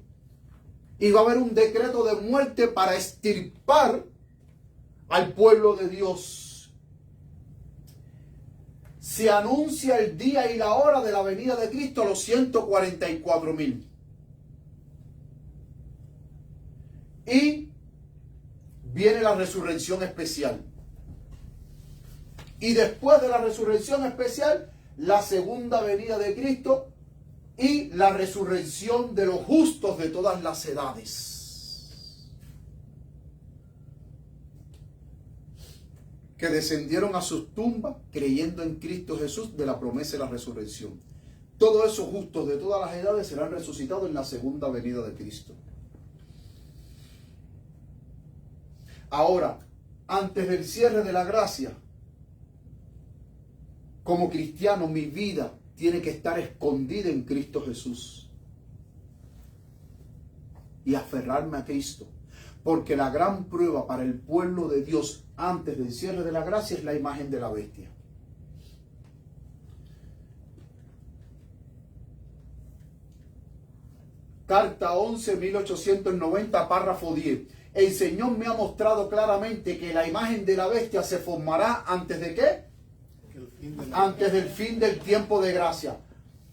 Y va a haber un decreto de muerte para extirpar al pueblo de Dios. Se anuncia el día y la hora de la venida de Cristo a los 144,000. Y viene la resurrección especial. Y después de la resurrección especial, la segunda venida de Cristo y la resurrección de los justos de todas las edades, que descendieron a sus tumbas creyendo en Cristo Jesús de la promesa de la resurrección. Todos esos justos de todas las edades serán resucitados en la segunda venida de Cristo. Ahora, antes del cierre de la gracia, como cristiano, mi vida tiene que estar escondida en Cristo Jesús y aferrarme a Cristo, porque la gran prueba para el pueblo de Dios antes del cierre de la gracia es la imagen de la bestia. Carta 11, 1890, párrafo 10. El Señor me ha mostrado claramente que la imagen de la bestia se formará antes de ¿qué? Antes del fin del tiempo de gracia.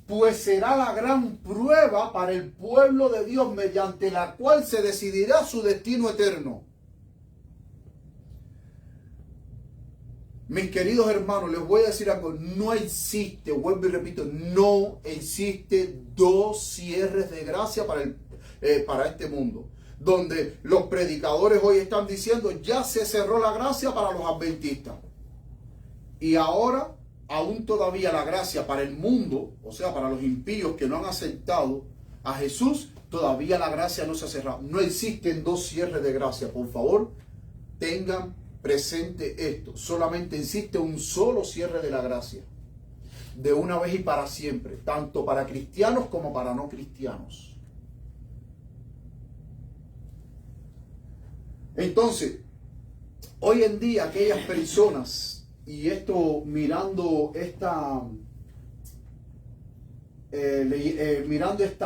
Pues será la gran prueba para el pueblo de Dios mediante la cual se decidirá su destino eterno. Mis queridos hermanos, les voy a decir algo. No existe, vuelvo y repito, no existe dos cierres de gracia para este mundo. Donde los predicadores hoy están diciendo, ya se cerró la gracia para los adventistas. Y ahora, aún todavía la gracia para el mundo, o sea, para los impíos que no han aceptado a Jesús, todavía la gracia no se ha cerrado. No existen dos cierres de gracia. Por favor, tengan presente esto. Solamente existe un solo cierre de la gracia. De una vez y para siempre. Tanto para cristianos como para no cristianos. Entonces, hoy en día aquellas personas, y esto mirando esta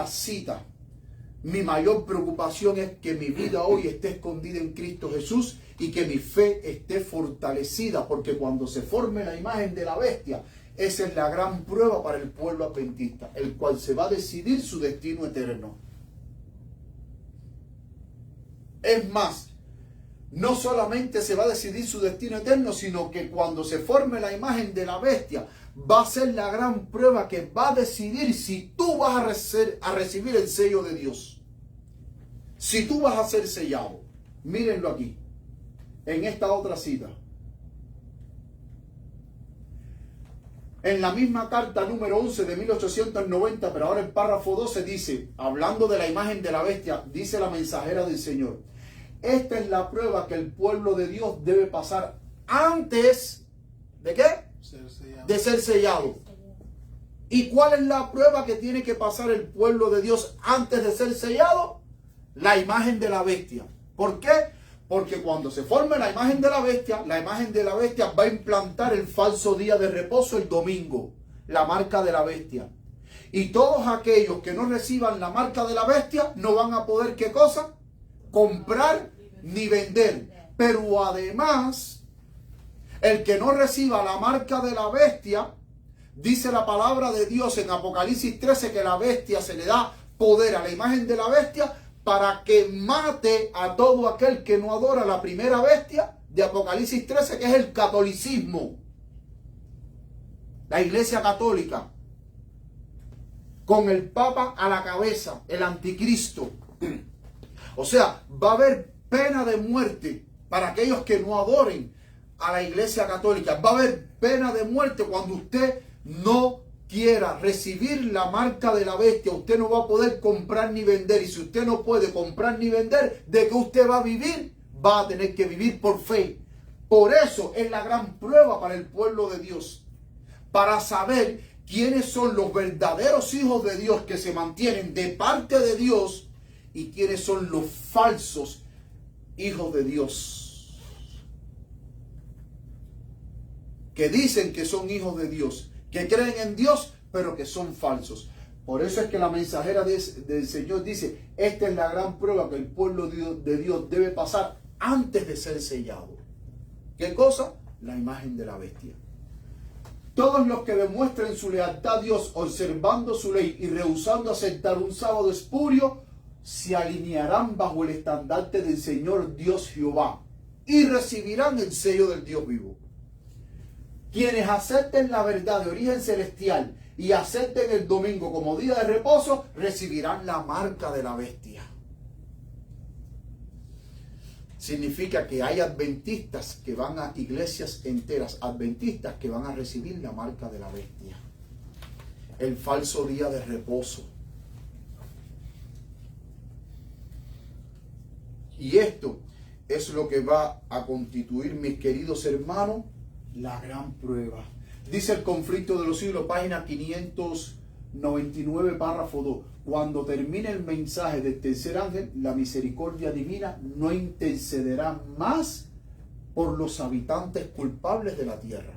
cita, mi mayor preocupación es que mi vida hoy esté escondida en Cristo Jesús y que mi fe esté fortalecida, porque cuando se forme la imagen de la bestia, esa es la gran prueba para el pueblo adventista, el cual se va a decidir su destino eterno. Es más, no solamente se va a decidir su destino eterno, sino que cuando se forme la imagen de la bestia, va a ser la gran prueba que va a decidir si tú vas a recibir el sello de Dios. Si tú vas a ser sellado. Mírenlo aquí, en esta otra cita. En la misma carta número 11 de 1890, pero ahora el párrafo 12 dice, hablando de la imagen de la bestia, dice la mensajera del Señor: esta es la prueba que el pueblo de Dios debe pasar antes ¿de qué? De ser sellado. ¿Y cuál es la prueba que tiene que pasar el pueblo de Dios antes de ser sellado? La imagen de la bestia. ¿Por qué? Porque cuando se forme la imagen de la bestia va a implantar el falso día de reposo el domingo, la marca de la bestia. Y todos aquellos que no reciban la marca de la bestia no van a poder, ¿qué cosa? Comprar ni vender. Pero además, el que no reciba la marca de la bestia, dice la palabra de Dios en Apocalipsis 13 que la bestia se le da poder a la imagen de la bestia para que mate a todo aquel que no adora la primera bestia de Apocalipsis 13, que es el catolicismo, la iglesia católica, con el Papa a la cabeza, el anticristo. O sea, va a haber pena de muerte para aquellos que no adoren a la iglesia católica. Va a haber pena de muerte cuando usted no quiera recibir la marca de la bestia. Usted no va a poder comprar ni vender. Y si usted no puede comprar ni vender, ¿de qué usted va a vivir? Va a tener que vivir por fe. Por eso es la gran prueba para el pueblo de Dios, para saber quiénes son los verdaderos hijos de Dios que se mantienen de parte de Dios y quiénes son los falsos hijos de Dios, que dicen que son hijos de Dios, que creen en Dios, pero que son falsos. Por eso es que la mensajera del Señor dice, esta es la gran prueba que el pueblo de Dios debe pasar antes de ser sellado. ¿Qué cosa? La imagen de la bestia. Todos los que demuestren su lealtad a Dios, observando su ley y rehusando aceptar un sábado espurio, se alinearán bajo el estandarte del Señor Dios Jehová. y recibirán el sello del Dios vivo. Quienes acepten la verdad de origen celestial y acepten el domingo como día de reposo, recibirán la marca de la bestia. Significa que hay adventistas que van a iglesias enteras, adventistas que van a recibir la marca de la bestia. El falso día de reposo. Y esto es lo que va a constituir, mis queridos hermanos, la gran prueba. Dice el conflicto de los siglos, página 599, párrafo 2. Cuando termine el mensaje del tercer ángel, la misericordia divina no intercederá más por los habitantes culpables de la tierra.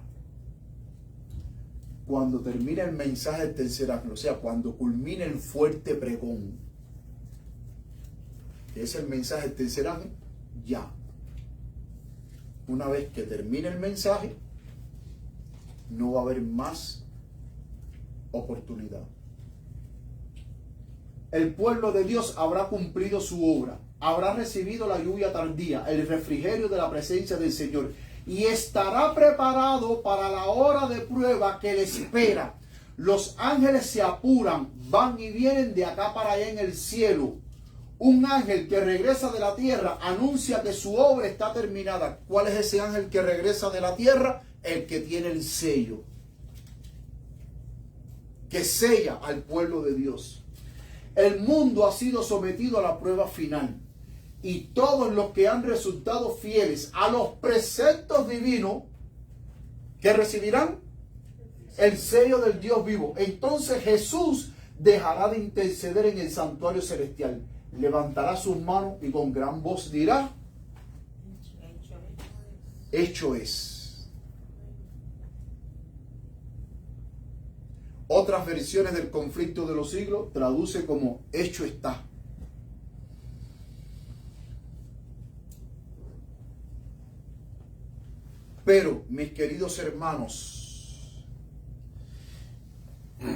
Cuando termine el mensaje del tercer ángel, o sea, cuando culmine el fuerte pregón, que es el mensaje del tercer ángel, ya. Una vez que termine el mensaje, no va a haber más oportunidad. El pueblo de Dios habrá cumplido su obra, habrá recibido la lluvia tardía, el refrigerio de la presencia del Señor, y estará preparado para la hora de prueba que le espera. Los ángeles se apuran, van y vienen de acá para allá en el cielo. Un ángel que regresa de la tierra anuncia que su obra está terminada. ¿Cuál es ese ángel que regresa de la tierra? El que tiene el sello, que sella al pueblo de Dios. El mundo ha sido sometido a la prueba final, y todos los que han resultado fieles a los preceptos divinos, que recibirán el sello del Dios vivo. Entonces Jesús dejará de interceder en el santuario celestial, levantará sus manos y con gran voz dirá: hecho es. Otras versiones del conflicto de los siglos traduce como hecho está. Pero, mis queridos hermanos,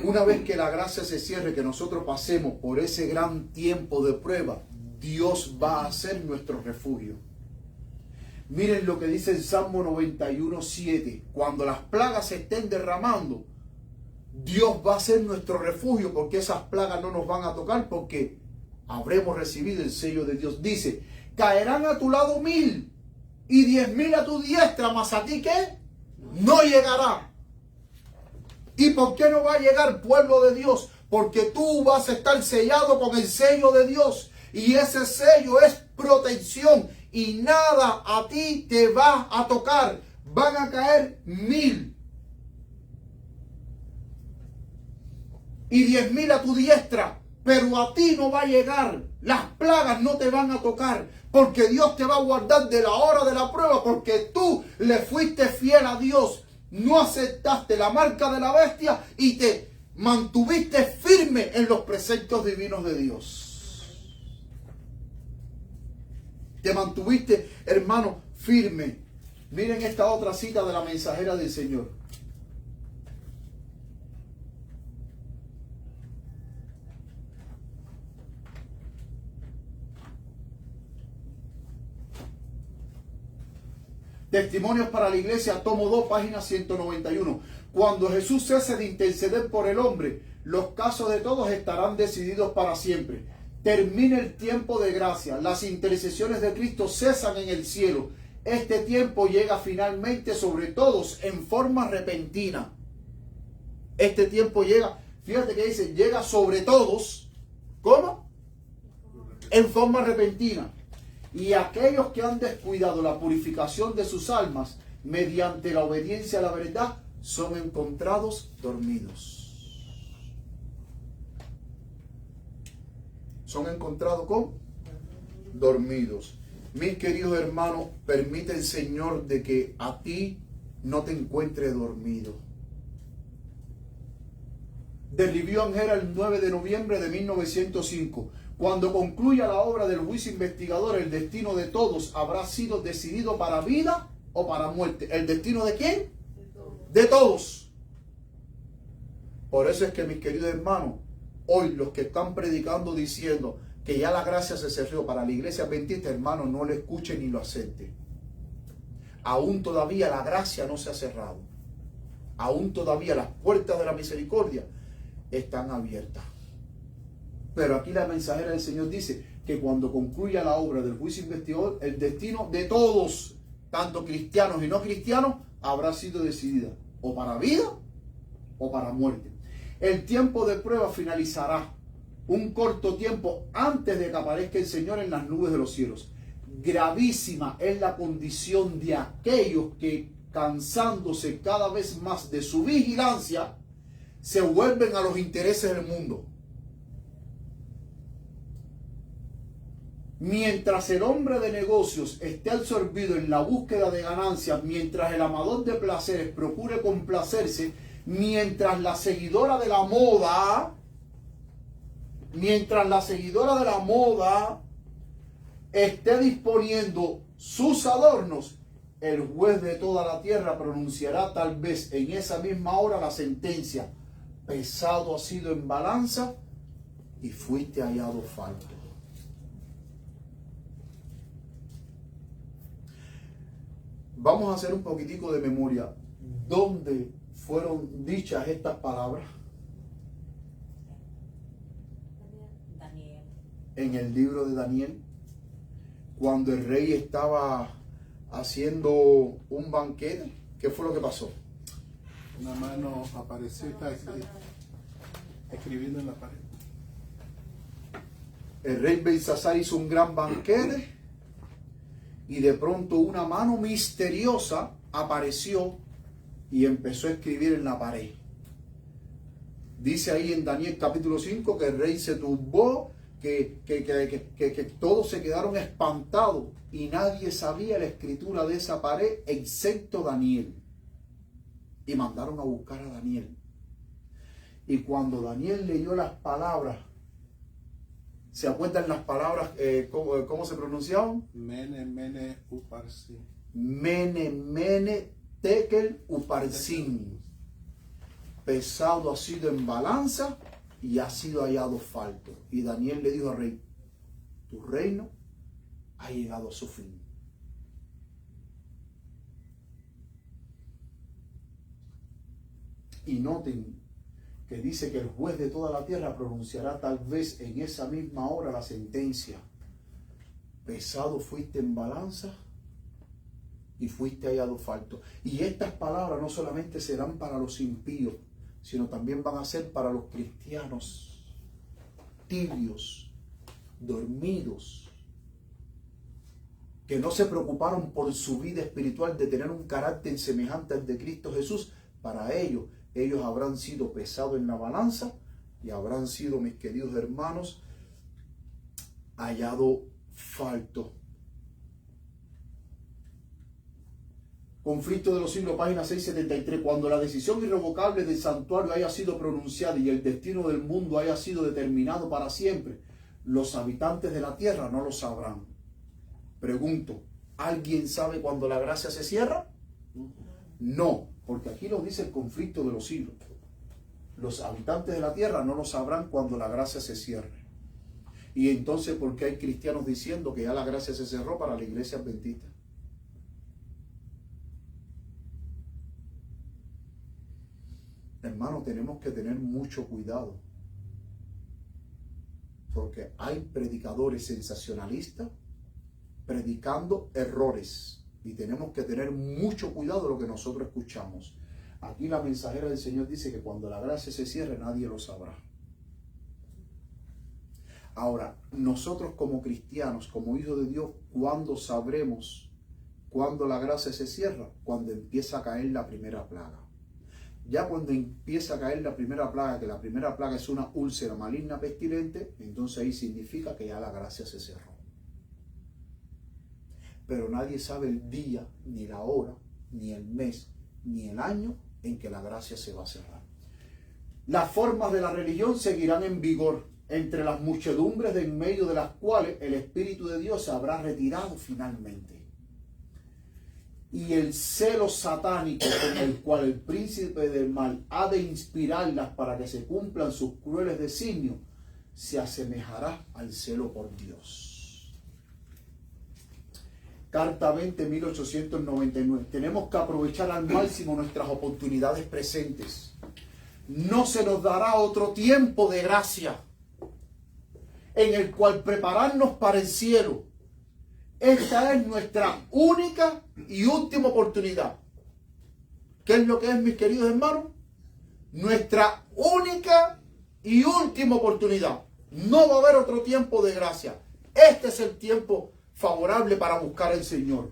una vez que la gracia se cierre, que nosotros pasemos por ese gran tiempo de prueba, Dios va a ser nuestro refugio. Miren lo que dice el Salmo 91:7. Cuando las plagas se estén derramando, Dios va a ser nuestro refugio, porque esas plagas no nos van a tocar, porque habremos recibido el sello de Dios. Dice: caerán a tu lado 1000 y 10.000 a tu diestra, mas a ti ¿qué? No llegará. ¿Y por qué no va a llegar, pueblo de Dios? Porque tú vas a estar sellado con el sello de Dios, y ese sello es protección, y nada a ti te va a tocar. Van a caer 1000 y 10.000 a tu diestra, pero a ti no va a llegar. Las plagas no te van a tocar, porque Dios te va a guardar de la hora de la prueba, porque tú le fuiste fiel a Dios. No aceptaste la marca de la bestia y te mantuviste firme en los preceptos divinos de Dios. Te mantuviste, hermano, firme. Miren esta otra cita de la mensajera del Señor. Testimonios para la Iglesia, tomo 2, página 191. Cuando Jesús cese de interceder por el hombre, los casos de todos estarán decididos para siempre. Termina el tiempo de gracia. Las intercesiones de Cristo cesan en el cielo. Este tiempo llega finalmente sobre todos en forma repentina. Este tiempo llega, fíjate que dice, llega sobre todos. ¿Cómo? En forma repentina. Y aquellos que han descuidado la purificación de sus almas mediante la obediencia a la verdad son encontrados dormidos. Son encontrados ¿cómo? Dormidos. Mis queridos hermanos, permite el Señor de que a ti no te encuentre dormido. De Liviu Herrera, el 9 de noviembre de 1905. Cuando concluya la obra del juicio investigador, el destino de todos habrá sido decidido para vida o para muerte. ¿El destino de quién? De todos. Por eso es que, mis queridos hermanos, hoy los que están predicando diciendo que ya la gracia se cerró para la iglesia adventista, hermano, no lo escuchen ni lo acepten. aún todavía la gracia no se ha cerrado. Aún todavía las puertas de la misericordia están abiertas. Pero aquí la mensajera del Señor dice que cuando concluya la obra del juicio investigador, el destino de todos, tanto cristianos y no cristianos, habrá sido decidida o para vida o para muerte. El tiempo de prueba finalizará un corto tiempo antes de que aparezca el Señor en las nubes de los cielos. Gravísima es la condición de aquellos que, cansándose cada vez más de su vigilancia, se vuelven a los intereses del mundo. Mientras el hombre de negocios esté absorbido en la búsqueda de ganancias, mientras el amador de placeres procure complacerse, mientras la seguidora de la moda esté disponiendo sus adornos, el juez de toda la tierra pronunciará tal vez en esa misma hora la sentencia: pesado ha sido en balanza y fuiste hallado falto. Vamos a hacer un poquitico de memoria. ¿Dónde fueron dichas estas palabras? Daniel. En el libro de Daniel, cuando el rey estaba haciendo un banquete. ¿Qué fue lo que pasó? Una mano apareció y está escribiendo en la pared. El rey Belsasar hizo un gran banquete y de pronto una mano misteriosa apareció y empezó a escribir en la pared. Dice ahí en Daniel capítulo 5 que el rey se turbó, que todos se quedaron espantados y nadie sabía la escritura de esa pared excepto Daniel. Y mandaron a buscar a Daniel. Y cuando Daniel leyó las palabras, ¿se acuerdan las palabras? ¿Cómo se pronunciaban? Mene, mene, uparsin. Mene, mene, tekel, uparsin. Pesado ha sido en balanza y ha sido hallado falto. Y Daniel le dijo al rey: tu reino ha llegado a su fin. Y noten que dice que el juez de toda la tierra pronunciará tal vez en esa misma hora la sentencia: pesado fuiste en balanza y fuiste hallado falto. Y estas palabras no solamente serán para los impíos, sino también van a ser para los cristianos tibios, dormidos, que no se preocuparon por su vida espiritual de tener un carácter semejante al de Cristo Jesús. Para ellos habrán sido pesados en la balanza y habrán sido, mis queridos hermanos, hallado falto. Conflicto de los siglos, página 673. Cuando la decisión irrevocable del santuario haya sido pronunciada y el destino del mundo haya sido determinado para siempre, los habitantes de la tierra no lo sabrán. Pregunto, ¿alguien sabe cuándo la gracia se cierra? No, porque aquí lo dice el conflicto de los siglos. Los habitantes de la tierra no lo sabrán cuando la gracia se cierre. Y entonces, ¿por qué hay cristianos diciendo que ya la gracia se cerró para la iglesia adventista? Hermano, tenemos que tener mucho cuidado, porque hay predicadores sensacionalistas predicando errores y tenemos que tener mucho cuidado de lo que nosotros escuchamos. Aquí la mensajera del Señor dice que cuando la gracia se cierre nadie lo sabrá. Ahora, nosotros como cristianos, como hijos de Dios, ¿cuándo sabremos cuándo la gracia se cierra? Cuando empieza a caer la primera plaga. Ya cuando empieza a caer la primera plaga, que la primera plaga es una úlcera maligna pestilente, entonces ahí significa que ya la gracia se cerró. Pero nadie sabe el día, ni la hora, ni el mes, ni el año en que la gracia se va a cerrar. Las formas de la religión seguirán en vigor entre las muchedumbres de en medio de las cuales el Espíritu de Dios se habrá retirado finalmente. Y el celo satánico con el cual el príncipe del mal ha de inspirarlas para que se cumplan sus crueles designios, se asemejará al celo por Dios. Carta 20, 1899. Tenemos que aprovechar al máximo nuestras oportunidades presentes. No se nos dará otro tiempo de gracia en el cual prepararnos para el cielo. Esta es nuestra única y última oportunidad. ¿Qué es lo que es, mis queridos hermanos? Nuestra única y última oportunidad. No va a haber otro tiempo de gracia. Este es el tiempo favorable para buscar al Señor,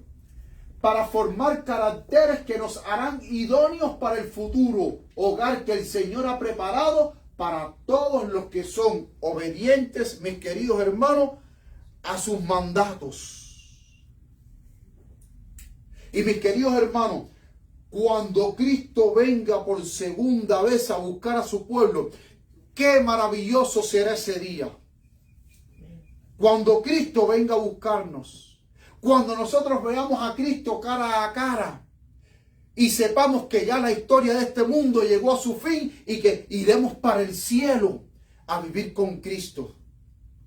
para formar caracteres que nos harán idóneos para el futuro hogar que el Señor ha preparado para todos los que son obedientes, mis queridos hermanos, a sus mandatos. Y mis queridos hermanos, cuando Cristo venga por segunda vez a buscar a su pueblo, qué maravilloso será ese día. Cuando Cristo venga a buscarnos, cuando nosotros veamos a Cristo cara a cara y sepamos que ya la historia de este mundo llegó a su fin y que iremos para el cielo a vivir con Cristo.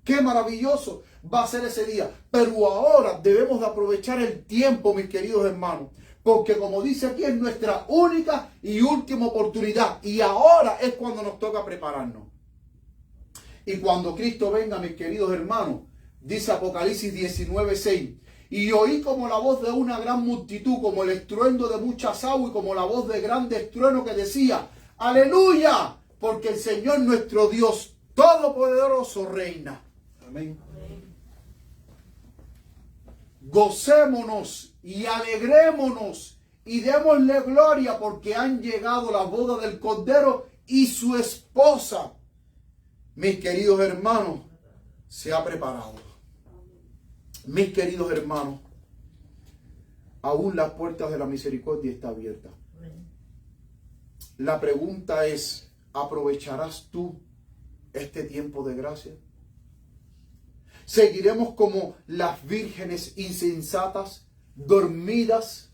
Qué maravilloso va a ser ese día. Pero ahora debemos de aprovechar el tiempo, mis queridos hermanos, porque como dice aquí, es nuestra única y última oportunidad. Y ahora es cuando nos toca prepararnos. Y cuando Cristo venga, mis queridos hermanos, dice Apocalipsis 19:6, y oí como la voz de una gran multitud, como el estruendo de muchas aguas y como la voz de grande estruendo que decía, aleluya, porque el Señor nuestro Dios Todopoderoso reina. Amén. Gocémonos y alegrémonos y démosle gloria porque han llegado la boda del Cordero y su esposa. Mis queridos hermanos, se ha preparado. Mis queridos hermanos, aún las puertas de la misericordia están abiertas. La pregunta es, ¿aprovecharás tú este tiempo de gracia? ¿Seguiremos como las vírgenes insensatas, dormidas,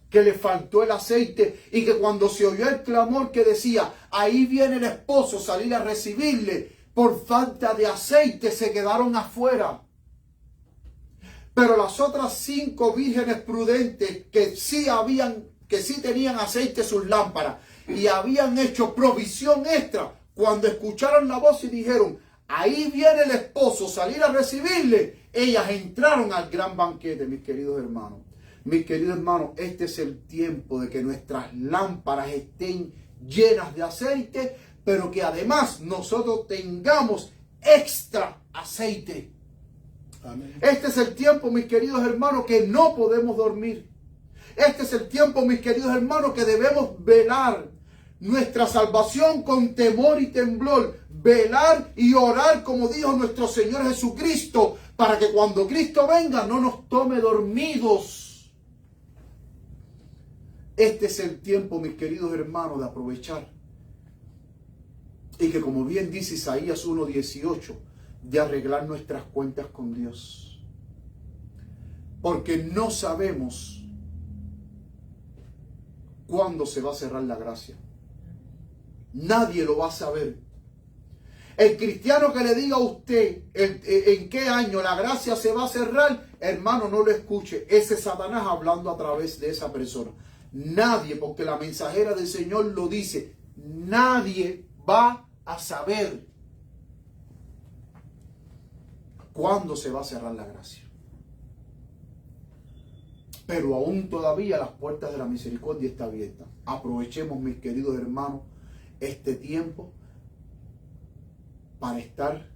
que le faltó el aceite y que cuando se oyó el clamor que decía, ahí viene el esposo, salir a recibirle, por falta de aceite se quedaron afuera? Pero las otras 5 vírgenes prudentes que sí tenían aceite en sus lámparas y habían hecho provisión extra, cuando escucharon la voz y dijeron, ahí viene el esposo, salir a recibirle, ellas entraron al gran banquete, mis queridos hermanos. Mis queridos hermanos, este es el tiempo de que nuestras lámparas estén llenas de aceite, pero que además nosotros tengamos extra aceite. Amén. Este es el tiempo, mis queridos hermanos, que no podemos dormir. Este es el tiempo, mis queridos hermanos, que debemos velar nuestra salvación con temor y temblor. Velar y orar, como dijo nuestro Señor Jesucristo, para que cuando Cristo venga no nos tome dormidos. Este es el tiempo, mis queridos hermanos, de aprovechar. Y que como bien dice Isaías 1:18, de arreglar nuestras cuentas con Dios. Porque no sabemos cuándo se va a cerrar la gracia. Nadie lo va a saber. El cristiano que le diga a usted en qué año la gracia se va a cerrar, hermano, no lo escuche. Ese es Satanás hablando a través de esa persona. Nadie, porque la mensajera del Señor lo dice, nadie va a saber cuándo se va a cerrar la gracia. Pero aún todavía las puertas de la misericordia están abiertas. Aprovechemos, mis queridos hermanos, este tiempo para estar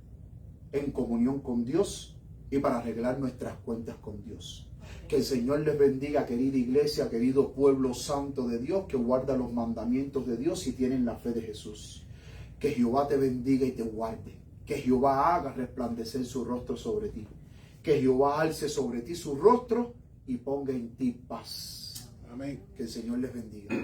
en comunión con Dios y para arreglar nuestras cuentas con Dios. Que el Señor les bendiga, querida iglesia, querido pueblo santo de Dios, que guarda los mandamientos de Dios y tienen la fe de Jesús. Que Jehová te bendiga y te guarde. Que Jehová haga resplandecer su rostro sobre ti. Que Jehová alce sobre ti su rostro y ponga en ti paz. Amén. Que el Señor les bendiga.